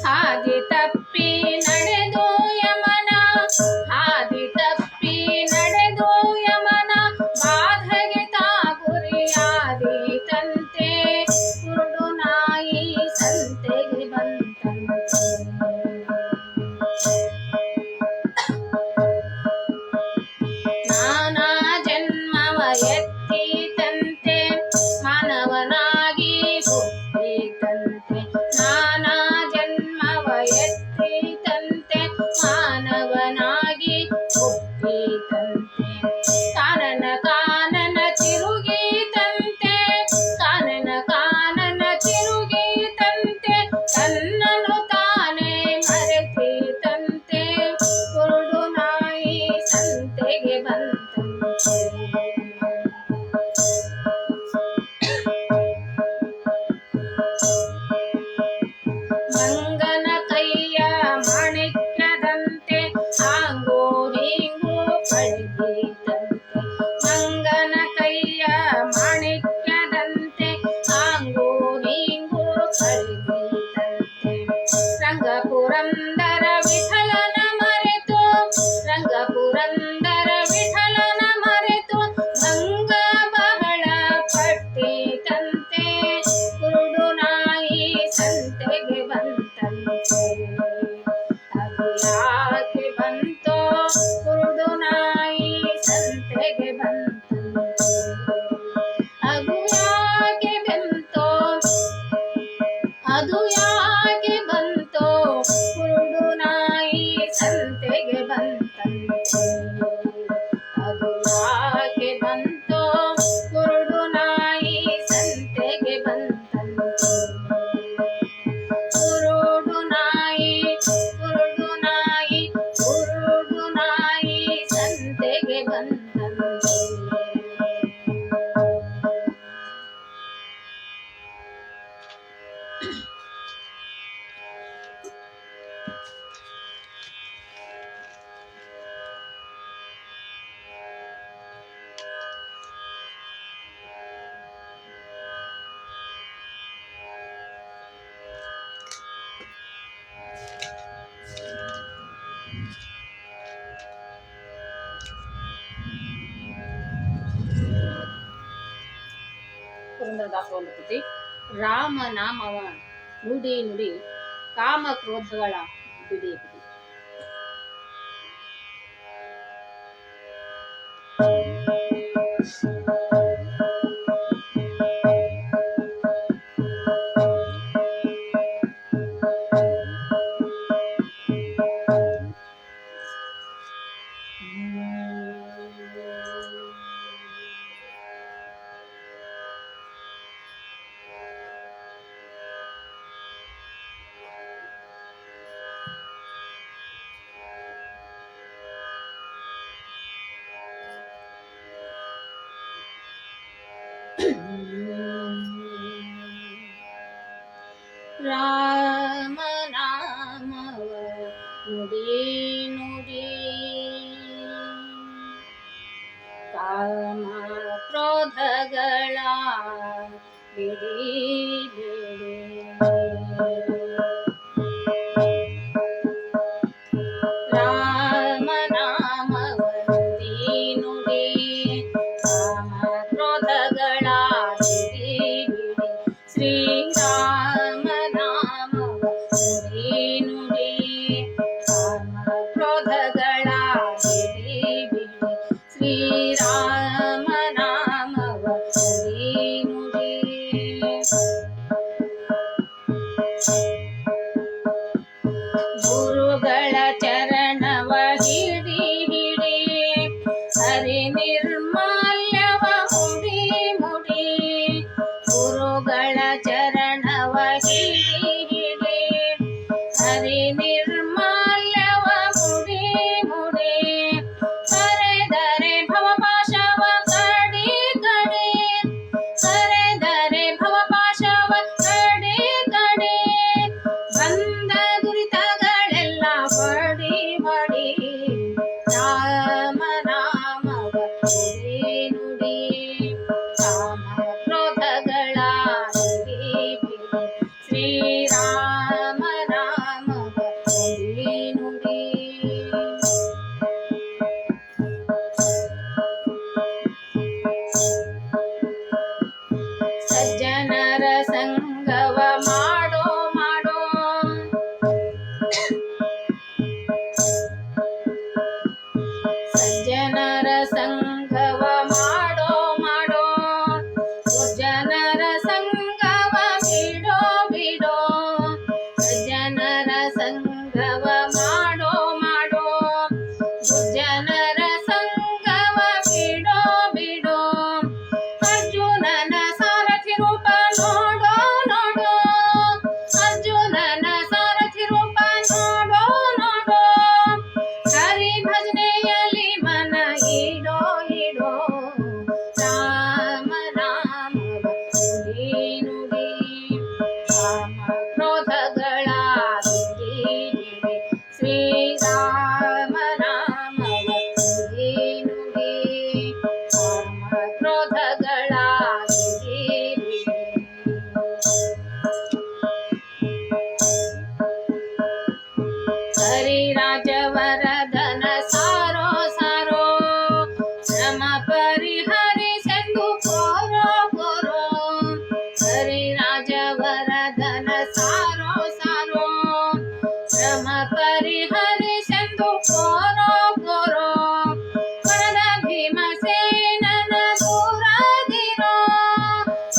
ಹಾದಿ ತಪ್ಪಿ ನಡೆದು ಯಮನ ಹಾದಿ ತಪ್ಪಿ ನಡೆದು ಯಮನ ಬಾಧೆಗೆ ತಾ ಗುರಿಯಾದೀತಂತೆ ಕುರುಡು ನಾಯಿ ಸಂತೆಗೆ ಬಂತಂತೆ ನಾನಾ ಜನ್ಮವ ಎತ್ತಿತಂತೆ ಮಾನವನಾಗಿ ಹುಟ್ಟಿತಂತೆ ನಾನಾ ಜನ್ಮವ ಎತ್ತಿತಂತೆ ಮಾನವನಾಗಿ ಹುಟ್ಟಿತಂತೆ ಕಾನನ ಕಾನನ ತಿರುಗಿತಂತೆ ಕಾನನ ಕಾನನ ತಿರುಗಿತಂತೆ ತನ್ನನ್ನು ತಾನೇ ಮರೆತಿತಂತೆ ಕುರುಡು ನಾಯಿ ಸಂತೆಗೆ ಬಂತಂತೆ ಮಂಗನ ಕೈಯ ಮಾಣಿಕ್ಯದಂತೆ ಹಾಂಗೋ ಹೀಂಗೋ ಪಡೆದಿತಂತೆ ಮಂಗನ ಕೈಯ ಮಾಣಿಕ್ಯದಂತೆ ಹಾಂಗೋ ಹೀಂಗೋ ಪಡೆದಿತಂತೆ ರಂಗಪುರಂದರ ವಿಠಲನ ಮರೆತು ರಂಗಪುರಂದರ ವಿಠಲನ ಮರೆತು ಭಂಗ ಬಹಳ ಪಟ್ಟಿತಂತೆ ಕುರುಡು ನಾಯಿ ಸಂತೆಗೆ ಬಂತಂತೆ ಅದು ಯಾಕೆ ಬಂತೋ ಕುರುಡು ನಾಯಿ ಸಂತೆಗೆ ಬಂತಂತೆ ಅದು ಯಾಕೆ ಬಂತೋ ಅದು ಯಾಕೆ ಬಂತೋ ಕುರುಡು ನಾಯಿ ಸಂತೆಗೆ ಬಂತಂತೆ ಅದು ಯಾಕೆ ಬಂತೋ ಕುರುಡು ನಾಯಿ ಸಂತೆಗೆ ಬಂತಂತೆ ಕುರುಡು ನಾಯಿ ಕುರುಡು ನಾಯಿ ಕುರುಡು ನಾಯಿ ಸಂತೆಗೆ ಬಂತಂತೆ ಪುರಂದರದಾಸರ ಕೃತಿ ರಾಮನಾಮವ ನುಡಿ ನುಡಿ ಕಾಮ ಕ್ರೋಧಗಳ ಬಿಡಿ ಬಿಡಿ ರಾಮನಾಮವ ನುಡಿ ನುಡಿ ಕಾಮ ಕ್ರೋಧಗಳ ಬಿಡಿ ಬಿಡಿ ರಾಮನಾಮವ ನುಡಿ ನುಡಿ ಕಾಮ ಕ್ರೋಧಗಳ ಬಿಡಿ ಬಿಡಿ ಶ್ರೀರಾಮ ನಾಮವ ನುಡಿ ನುಡಿ ಕಾಮ ಕ್ರೋಧಗಳ ಬಿಡಿ ಬಿಡಿ ಶ್ರೀರಾಮ ನಾಮವ ನುಡಿ ನುಡಿ ಗುರುಗಳ ಚರಣವ ಹಿಡಿ ಹಿಡಿ ಹರಿ ನಿರ್ಮಾಲ್ಯವ ಮುಡಿ ಮುಡಿ ಗುರುಗಳ ಚರಣವ ಹಿಡಿ ಹಿಡಿ ಹರಿ ನಿರ್ಮಾಲ್ಯವ ಮುಡಿ ಮುಡಿ ಕರೆದರೆ ಭವಪಾಶವ ಕಡಿ ಕಡಿ ಕರೆದರೆ ಭವಪಾಶವ ಕಡಿ ಕಡಿ ಬಂದ ದುರಿತಗಳೆಲ್ಲ ಬಡಿ ಬಡಿ ರಾಮನಾಮವ ನುಡಿ ನುಡಿ ಕಾಮ ಕ್ರೋಧಗಳ ಬಿಡಿ ಬಿಡಿ ಶ್ರೀರಾಮ ಹರಿರಾಜವರದನ ಸಾರೋ ಸಾರೋ ಶ್ರಮ ಪರಿಹರಿಸೆಂದು ಕೋರೋ ಕೋರೋ ಹರಿರಾಜವರದನ ಸಾರೋ ಸಾರೋ ಶ್ರಮ ಪರಿಹರಿಸೆಂದು ಕೋರೋ ಕೋರೋ ವರದ ಭೀಮಸೇನನ ದೂರದಿರೋ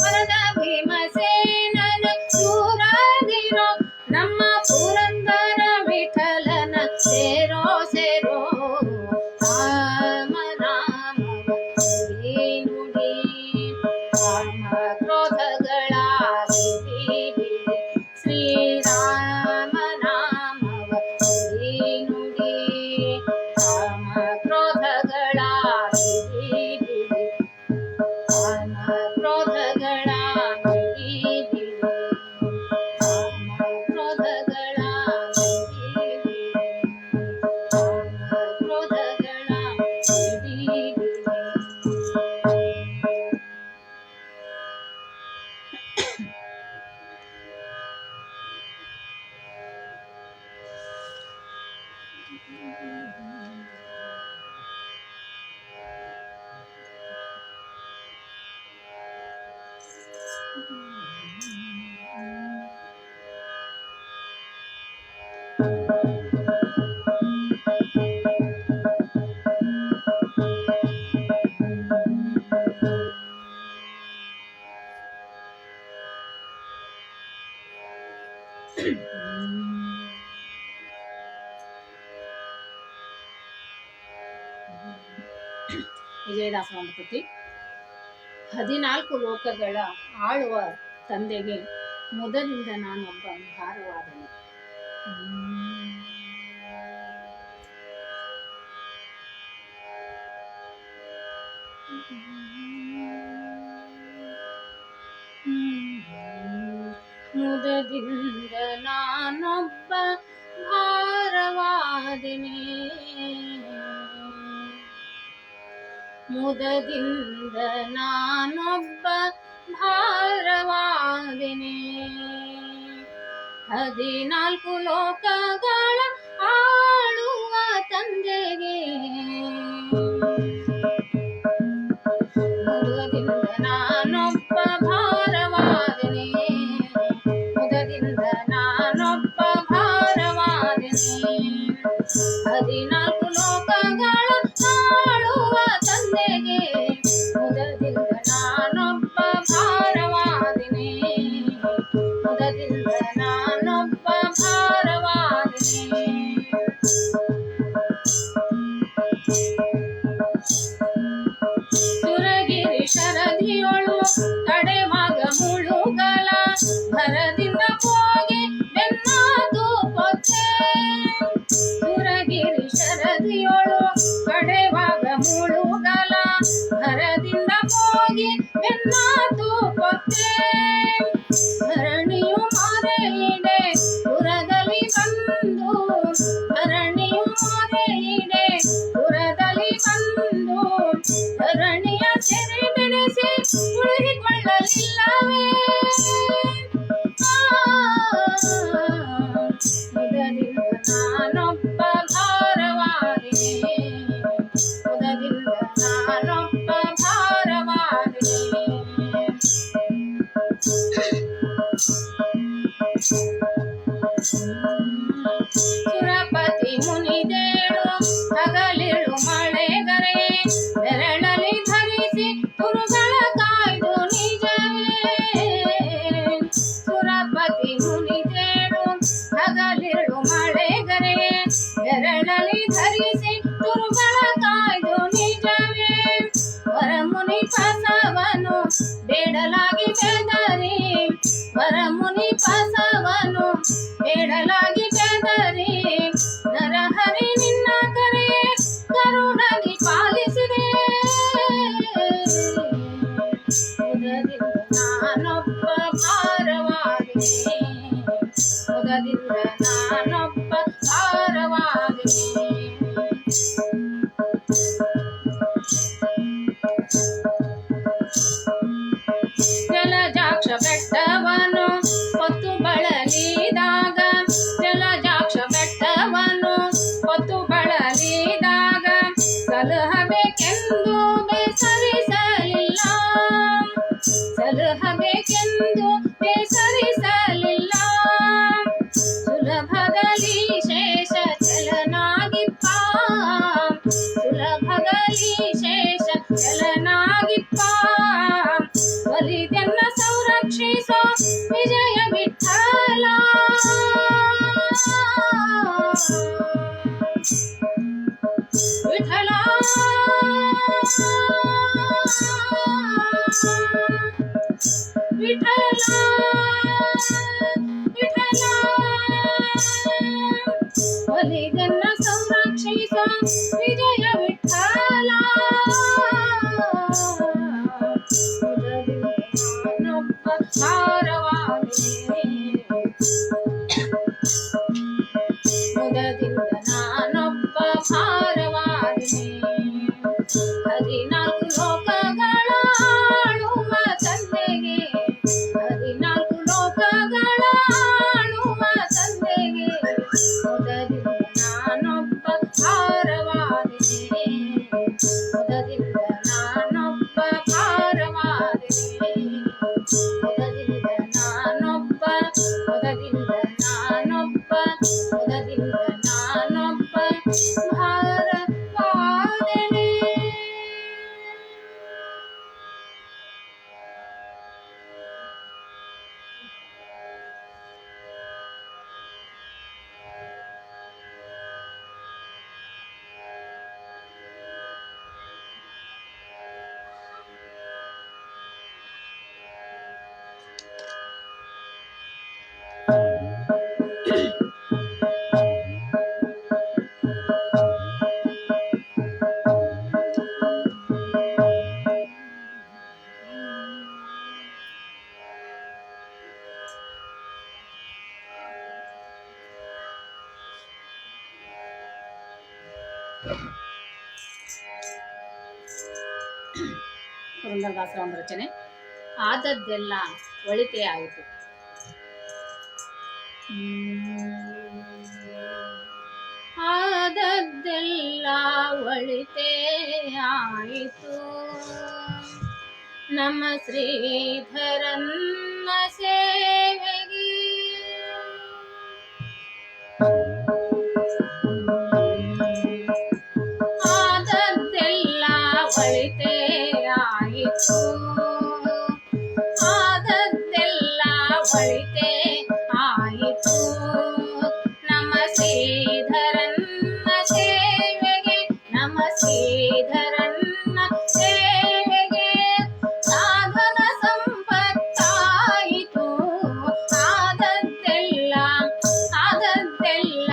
ವರದ ಭೀಮಸೇನನ ದೂರದಿರೋ ನಮ್ಮ ಪುರಂದರ ವಿಠಲನ ಸೇರೋ ಸೇರೋ ರಾಮ ರಾಮವ ನುಡಿ ನುಡಿ ಕಾಮ ಕ್ರೋಧಗಳ ಬಿಡಿ ಬಿಡಿ ಶ್ರೀರಾಮ ನಾಮವ ನುಡಿ ನುಡಿ ಕಾಮ ಕ್ರೋಧಗಳ ಬಿಡಿ ಬಿಡಿ ಕಾಮ ಕ್ರೋಧಗಳ ಬಿಡಿ ಬಿಡಿ ಕಾಮ ಕ್ರೋಧಗಳ ಬಿಡಿ ಬಿಡಿ ಕಾಮ ಕ್ರೋಧಗಳ ಬಿಡಿ ಬಿಡಿ. ವಿಜಯದಾಸರ ಒಂದು ಕೃತಿ. 14 ಲೋಕಗಳ ಆಳುವ ತಂದೆಗೆ ಮೊದಲಿಂದ ನಾನೊಬ್ಬ ಭಾರವಾದನು. ಮುದದಿಂದ ನಾನೊಬ್ಬ ಭಾರವಾದೆನೆ ಮುದದಿಂದ ನಾನೊಬ್ಬ ಭಾರವಾದೆನೆ 14 ಲೋಕಗಳ ಆಳುವ ತಂದೆಗೆ ಮುದದಿಂದ ನಾನೊಬ್ಬ ಭಾರವಾದೆನೆ ಮುದದಿಂದ ನಾನೊಬ್ಬ ಭಾರವಾದೆನೆ 14 ಲೋಕಗಳ ಆಳುವ ತಂದೆಗೆ ಮುದದಿಂದ ನಾನೊಬ್ಬ ಭಾರವಾದೆನೆ ಮುದದಿಂದ ನಾನೊಬ್ಬ ಭಾರವಾದೆನೆ. ಸುಲಭದಲ್ಲಿ ಶೇಷ ಚಲನಾಗಿಪ್ಪ ಸುಲಭದಲ್ಲಿ ಶೇಷ ಚಲನಾಗಿಪ್ಪ ಒಲಿದೆನ್ನ ಸಂರಕ್ಷಿಸೋ ವಿಜಯ ವಿಠಲ ವಿಠಲ ವಿಠಲ ವಿಠಲ ಒಲಿದೆನ್ನ ಸಂರಕ್ಷಿಸೋ ವಿಜಯ ವಿಠಲ ನಾನೊಬ್ಬ ಭಾರವಾಗಿದೆ ಮುದದಿಂದ ನಾನೊಬ್ಬ ಭಾರವಾಗಿದೆ 14 ಲೋಕಗಳ ಆಳುವ ತಂದೆಗೆ 14 ಲೋಕಗಳ ಆಳುವ ತಂದೆಗೆ ಮುದದಿಂದ ನಾನೊಬ್ಬ ಭಾರವಾಗಿದೆ ಮುದದಿಂದ ನಾನೊಬ್ಬ ಭಾರವಾಗಿದೆ ಮುದದಿಂದ ನಾನೊಬ್ಬ ಮುದದಿಂದ ನಾನೊಬ್ಬ ಮುದದಿಂದ ನಾನೊಬ್ಬ ಭಾರವಾದೆನೆ ಪುರಂದರದಾಸರ ಒಂದು ರಚನೆ. ಆದದ್ದೆಲ್ಲ ಒಳಿತೇ ಆಯಿತು. ಆದದ್ದೆಲ್ಲ ಒಳಿತೇ ಆಯಿತು ನಮ್ಮ ಶ್ರೀಧರನ್ನ ಸೇವೆಗೆ ಆದದ್ದೆಲ್ಲ ಒಳಿತೇ ಆಯಿತು ಆದದ್ದೆಲ್ಲ ಒಳಿತೇ ಆಯಿತು ನಮ್ಮ ಶ್ರೀಧರನ್ನ ಸೇವೆಗೆ ನಮ್ಮ ಶ್ರೀಧರನ್ನ ಸೇವೆಗೆ ಸಾಧನ ಸಂಪತ್ತಾಯಿತು ಆದದ್ದೆಲ್ಲ ಆದದ್ದೆಲ್ಲ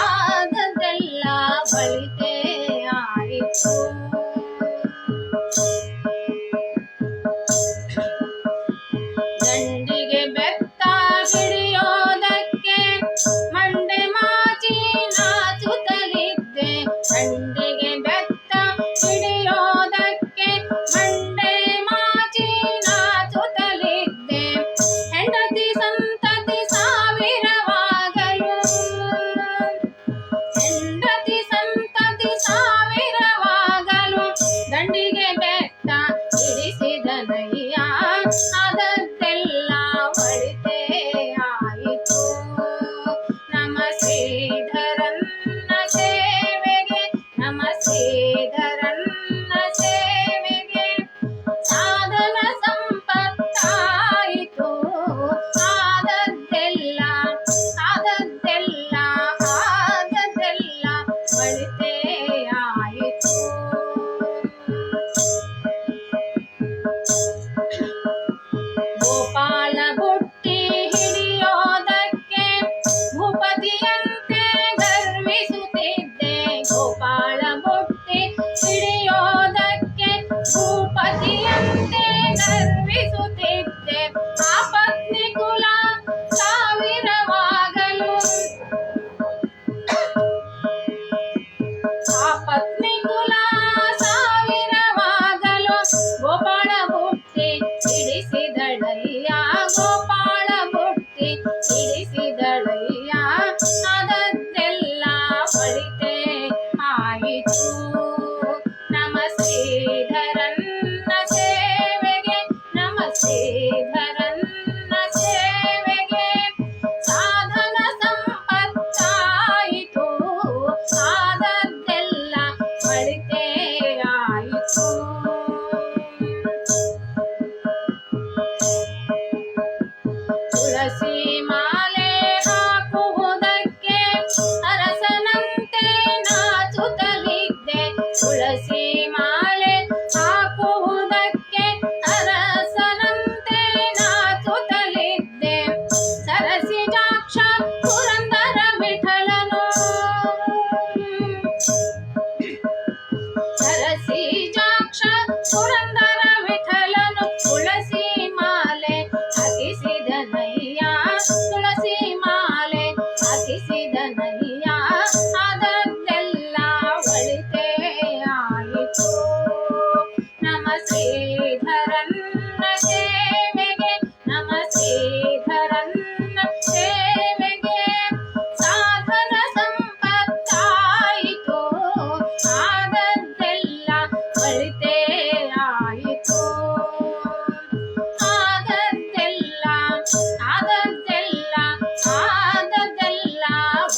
ಆದದ್ದೆಲ್ಲ ಒಳಿತೇ ಆಯಿತು ಗಂಡಿಗೆ ಬೆತ್ತ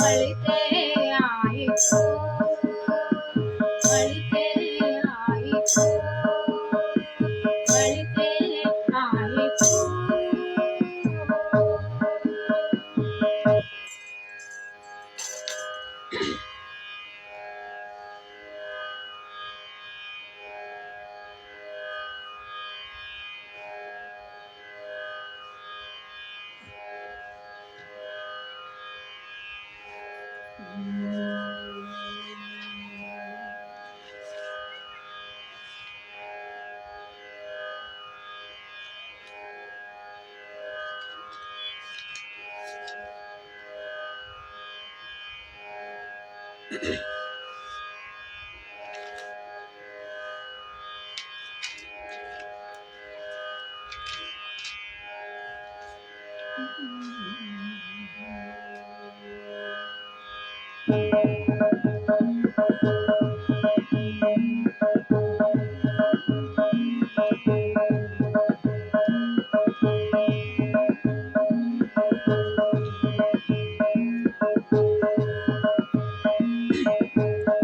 ಒಳಿತೇ ಆಯಿತು ಒಳಿತೇ ಆಯಿತು ಒಳಿತೇ ಆಯಿತು.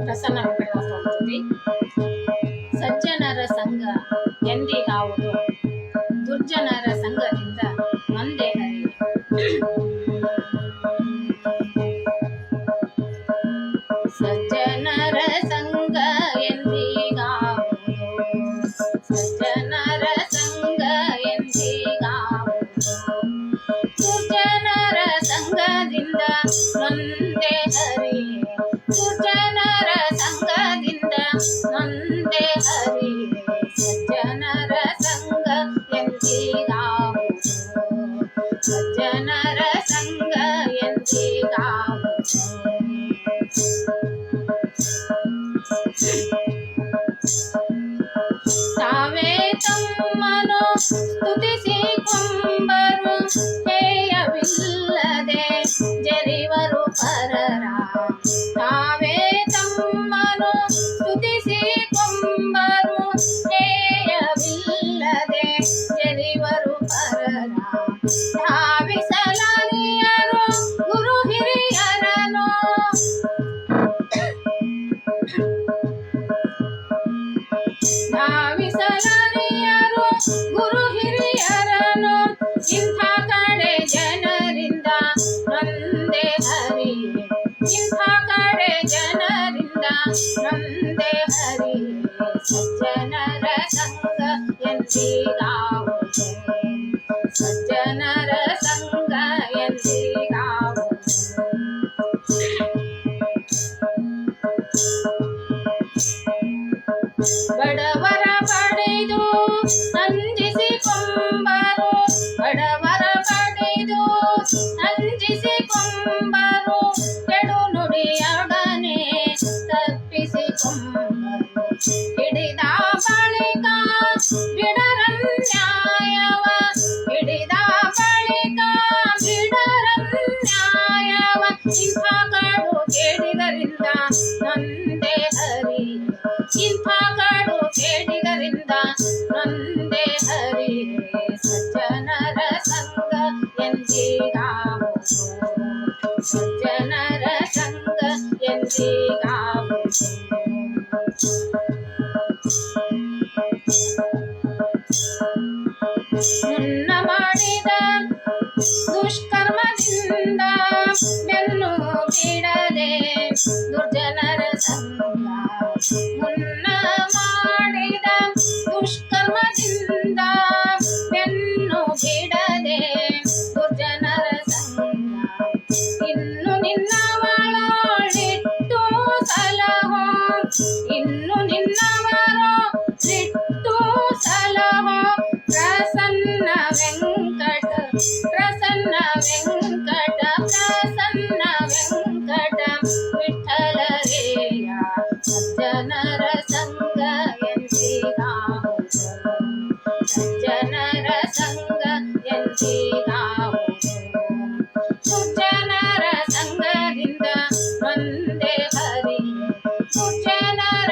ಪ್ರಸನ್ನ ವೆಂಕಟದಾಸರ ಸಜ್ಜನರ ಸಂಘ ಎಂದಿಗಾವುದು ದುರ್ಜನರ ಸಂಘದಿಂದ ನೊಂದೆ ಹರಿವೆ. ಸಜ್ಜನರ ಸಂಘ ಎಂದಿಗಾವುದು ಸಜ್ಜನರ ಸಂಘ ಎಂದಿಗಾವುದು ದುರ್ಜನರ ಸಂಘದಿಂದ ನೊಂದೆ ಹರಿವೆ. ದುರ್ಜನರ ಸಂಘದಿಂದ ನೊಂದೆ ಹರಿವೆ. ಸಜ್ಜನರ ಸಂಘ ಎಂದಿಗಾವುದು ಸಜ್ಜನರ ಸಂಘ ಎಂದಿಗಾವುದು. ತಾವೇ ತಮ್ಮನು ಸ್ತುತಿಸಿಕೊಂಬರು ಹೇಯವಿಲ್ಲದೆ ಜರಿವರು ಪರರ. ತಾವೇ ತಮ್ಮನು ಸ್ತುತಿಸಿಕೊಂಬರು ಹೇಯವಿಲ್ಲದೆ ಜರಿವರು ಪರರ. ಧಾವಿಸಲಾರಿಯರು ಗುರು ಹಿರಿಯರನು ಧಾವಿಸಲಾರಿಯರು ಗುರು ಹಿರಿಯರನು ಇಂಥ ಕಡೆ ಜನರಿಂದ ನೊಂದೆ ಹರಿವೆ. ಇಂಥ ಕಡೆ ಜನರಿಂದ ನೊಂದೆ ಹರಿವೆ. ಸಜ್ಜನರ ಸಂಘ ಎಂದಿಗಾವುದು ಸಜ್ಜನರ ಸಂಘ ಎಂದಿಗಾವುದು. ಬಡವರ ಪಡೆದು ಅಂಜಿಸಿಕೊಂಬರು ಬಡವರ ಪಡೆದು ಅಂಜಿಸಿಕೊಂಬರು ಕೆಡು ನುಡಿಯೊಡನೆ ತಪ್ಪಿಸಿಕೊಂಬರು. ಹಿಡಿದ ಬಳಿಕ ಬಿಡರನ್ಯಾಯವ ಹಿಡಿದ ಬಳಿಕ ಬಿಡರನ್ಯಾಯವ. ಇಂಥ ಕಾಡು ಕೇಡಿಗರಿಂದ ನೊಂದೆ ಹರಿವೆ. ಇಂಥ ಕಾಡು ಕೇಡಿಗರಿಂದ ನೊಂದೆ ಹರಿವೆ. ಸಜ್ಜನರ ಸಂಘ ಎಂದಿಗಾವುದು ಸಜ್ಜನರ ಸಂಘ ಎಂದಿಗಾವುದು. ಮುನ್ನ ಮಾಡಿದ ದುಷ್ಕರ್ಮದಿಂದ ಬೆನ್ನು ಬಿಡದೆ ದುರ್ಜನರ ಸಂಘ. ಮುನ್ನ ಮಾಡಿದ ದುಷ್ಕರ್ಮದಿಂದ ಬೆನ್ನು ಬಿಡದೆ ದುರ್ಜನರ ಸಂಘ. ಇನ್ನು ನಿನ್ನ ಒಳಗಿಟ್ಟು ಸಲಹೋ ಇನ್ನು ನಿನ್ನ ಒಳಗಿಟ್ಟು ಸಲಹೋ. ಪ್ರಸನ್ನ ವೆಂಕಟ ಪ್ರಸನ್ನ ವೆಂಕಟ ಪ್ರಸನ್ನ ವೆಂಕಟ ವಿಠ್ಠಲರೇಯ. ಸಜ್ಜನರ ಸಂಘ ಎಂದಿಗಾವುದು ಸಜ್ಜನರ ಸಂಘ ಎಂದಿಗಾವುದು. ದುರ್ಜನರ ಸಂಘದಿಂದ ನೊಂದೆ ಹರಿವೆ. ದುರ್ಜನರ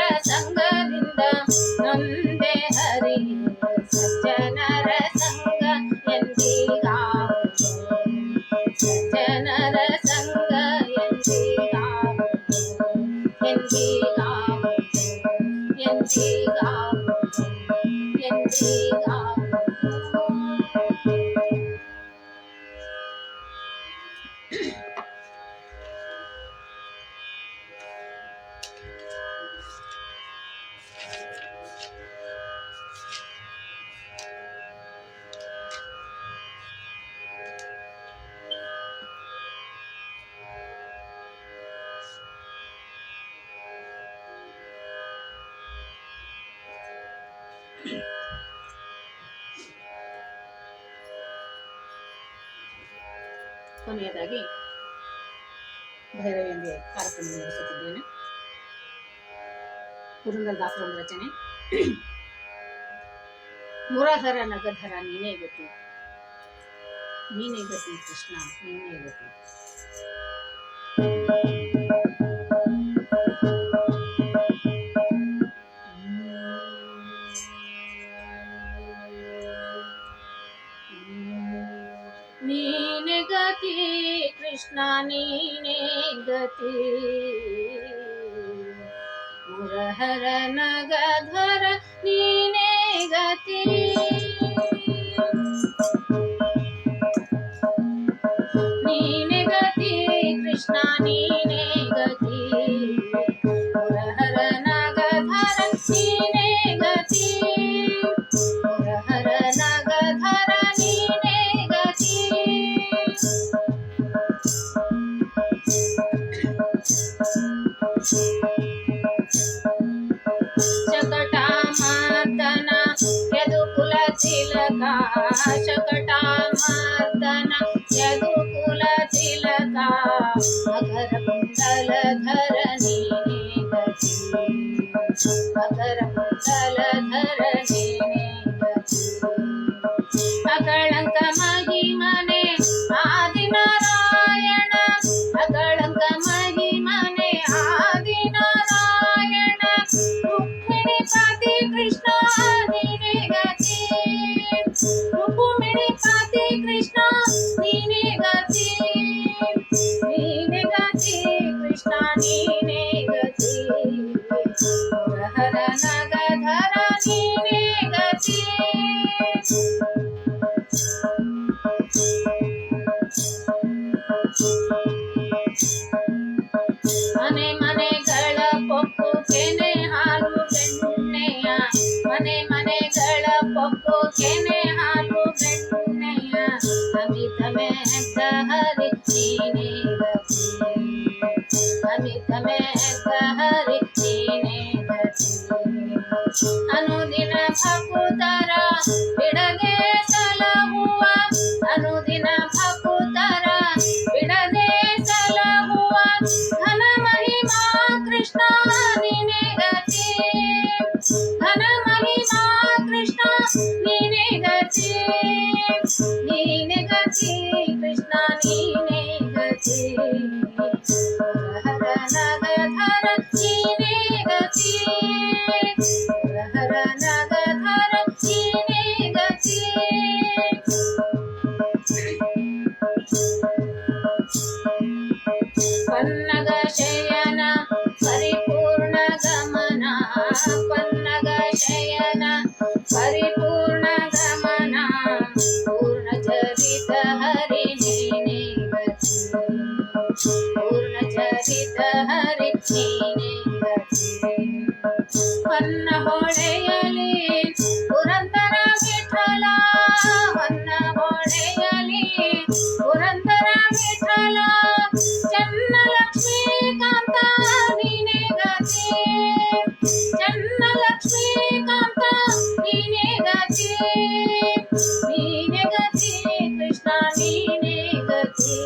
ಕೊನೆಯದಾಗಿ ಭೈರವಿಯೊಂದಿಗೆ ಕಾರ್ಯಕ್ರಮ ನಡೆಸುತ್ತಿದ್ದೇನೆ. ಪುರಂದರದಾಸರ ಒಂದು ರಚನೆ. ಮುರಹರ ನಗಧರ ನೀನೇ ಗತಿ, ನೀನೇ ಗತಿ ಕೃಷ್ಣ ನೀನೇ ಗತಿ. ನೀನೆ ಗತಿ ಕೃಷ್ಣ ನೀನೆ ಗತಿ, ಮುರಹರ ನಗಧರ ನೀನೆ ಗತಿ. ನೀನೆ ಗತಿ ಕೃಷ್ಣ ನೀನೆ ಗತಿ, ಮುರಹರ ನಗಧರ ನೀನೆ ಗತಿ, ಮುರಹರ ನಗಧರ ನೀನೆ ಗತಿ. ಶಕಟಾಮರ್ದನ ಯದುಕುಲ ತಿಲಕ, ಶಕಟಾಮರ್ದನ ಯದುಕುಲ ತಿಲಕ, ಮಕರ ಕುಂಡಲಧರ ನೀನೇ ಗತಿ, ಮಕರ ಕುಂಡಲಧರ ನೀನೇ ಗತಿ. ಅಕಳಂಕ ಮಹಿಮನೆ ಆದಿನಾರಾಯಣ, ಅಕಳಂಕ ಮಹಿಮನೆ ಆದಿನಾರಾಯಣ, ರುಕ್ಮಿಣಿ ಪತಿ ಕೃಷ್ಣ ನೀನೇ ಗತಿ, ರುಕ್ಮಿಣಿ ಪತಿ ಕೃಷ್ಣ ನೀನೇ ಗತಿ, ನೀನೇ ಗತಿ ಕೃಷ್ಣ ನೀನೇ ಗತಿ, ಮುರಹರ ನಗಧರ ನೀನೇ ಗತಿ. ಮನೆ ಮನೆಗಳ ಪೊಕ್ಕು ಕೆನೆ ಹಾಲು ಬೆಣ್ಣೆಯ, ಮನೆ ಮನೆಗಳ ಪೊಕ್ಕು ಕೆನೆ ಹಾಲು ಬೆಣ್ಣೆಯ, ಅಮಿತ ಮೇಘ ಹರಿ ನೀನೇ ಗತಿ, ಅಮಿತ ಮೇಘ ಹರಿ ನೀನೇ ಗತಿ. ಅನುದಿನ ಭಕುತರ ಬಿಡದೆ ಸಲಹುವ, ಅನುದಿನ ಭಕುತರ ಬಿಡದೆ ಸಲಹುವ, ಘನ ಮಹಿಮಾ ಕೃಷ್ಣ ನೀನೇ ಗತಿ, ಘನ ಮಹಿಮಾ ಕೃಷ್ಣ ನೀನೇ ಗತಿ, ನೀನೇ ಗತಿ ಕೃಷ್ಣ ನೀನೇ ಗತಿ, ಮುರಹರ ನಗಧರ ನೀನೇ ಗತಿ, ಮುರಹರ ನಗಧರ ನೀನೇ ಗತಿ. ಪನ್ನಗ ಶಯನ ಪರಿಪೂರ್ಣ ಗಮನ, ಪನ್ನಗ ಶಯನ ಪರಿಪೂರ್ಣ ಗಮನ, ಪೂರ್ಣ ಚರಿತ ಹರಿ ನೀನೇ ಗತಿ, ಪೂರ್ಣ ಚರಿತ ಹರಿ ನೀನೇ ಗತಿ. ಪನ್ನ ಹೊಳೆಯಲಿ ಪುರಂದರ ವಿಠಲ, ಪನ್ನ ಹೊಳೆಯಲಿ ಪುರಂದರ ವಿಠಲ, ಚನ್ನ ಲಕ್ಷ್ಮೀಕಾಂತ ನೀನೇ ಗತಿ, ಚನ್ನ ಲಕ್ಷ್ಮೀಕಾಂತ ನೀನೇ ಗತಿ, ನೀನೇ ಗತಿ ಕೃಷ್ಣ ನೀನೇ ಗತಿ,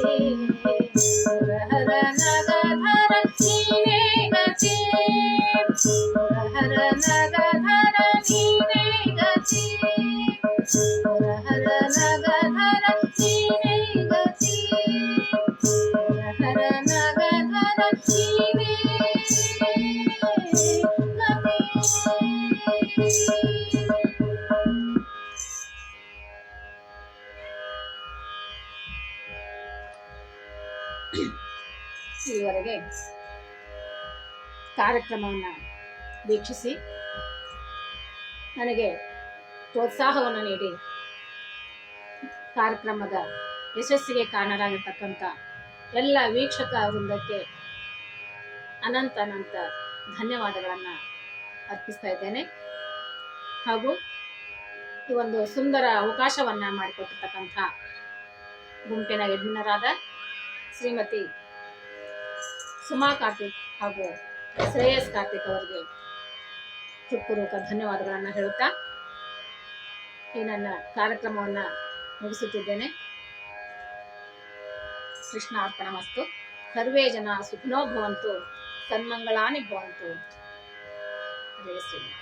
ಮುರಹರ ನಗಧರ ನೀನೇ ಗತಿ, ಮುರಹರ ನಗಧರ ನೀನೇ ಗತಿ, ಮುರಹರ ನಗಧರ ನೀನೇ ಗತಿ, ಮುರಹರ ನಗಧರ ನೀನೇ ಗತಿ. ಇಲ್ಲಿವರೆಗೆ ಕಾರ್ಯಕ್ರಮವನ್ನು ವೀಕ್ಷಿಸಿ ನನಗೆ ಪ್ರೋತ್ಸಾಹವನ್ನು ನೀಡಿ ಕಾರ್ಯಕ್ರಮದ ಯಶಸ್ಸಿಗೆ ಕಾರಣರಾಗಿರ್ತಕ್ಕಂಥ ಎಲ್ಲ ವೀಕ್ಷಕ ವೃಂದಕ್ಕೆ ಅನಂತ ಅನಂತ ಧನ್ಯವಾದಗಳನ್ನು ಅರ್ಪಿಸ್ತಾ ಇದ್ದೇನೆ. ಹಾಗೂ ಈ ಒಂದು ಸುಂದರ ಅವಕಾಶವನ್ನು ಮಾಡಿಕೊಟ್ಟಿರ್ತಕ್ಕಂಥ ಗುಂಪಿನ ಯಜ್ಞರಾದ ಶ್ರೀಮತಿ ಸುಮಾ ಕಾರ್ತಿಕ್ ಹಾಗೂ ಶ್ರೇಯಸ್ ಕಾರ್ತಿಕ್ ಅವರಿಗೆ ಹೃತ್ಪೂರ್ವಕ ಧನ್ಯವಾದಗಳನ್ನು ಹೇಳುತ್ತಾ ಈ ನನ್ನ ಕಾರ್ಯಕ್ರಮವನ್ನ ಮುಗಿಸುತ್ತಿದ್ದೇನೆ. ಕೃಷ್ಣಾರ್ಪಣಮಸ್ತು. ಸರ್ವೇ ಜನ ಸುಖಿನೋ ಭವಂತು, ಸನ್ಮಂಗಳಾನಿ ಭವಂತು. ಜಯ ಶ್ರೀರಾಮ್.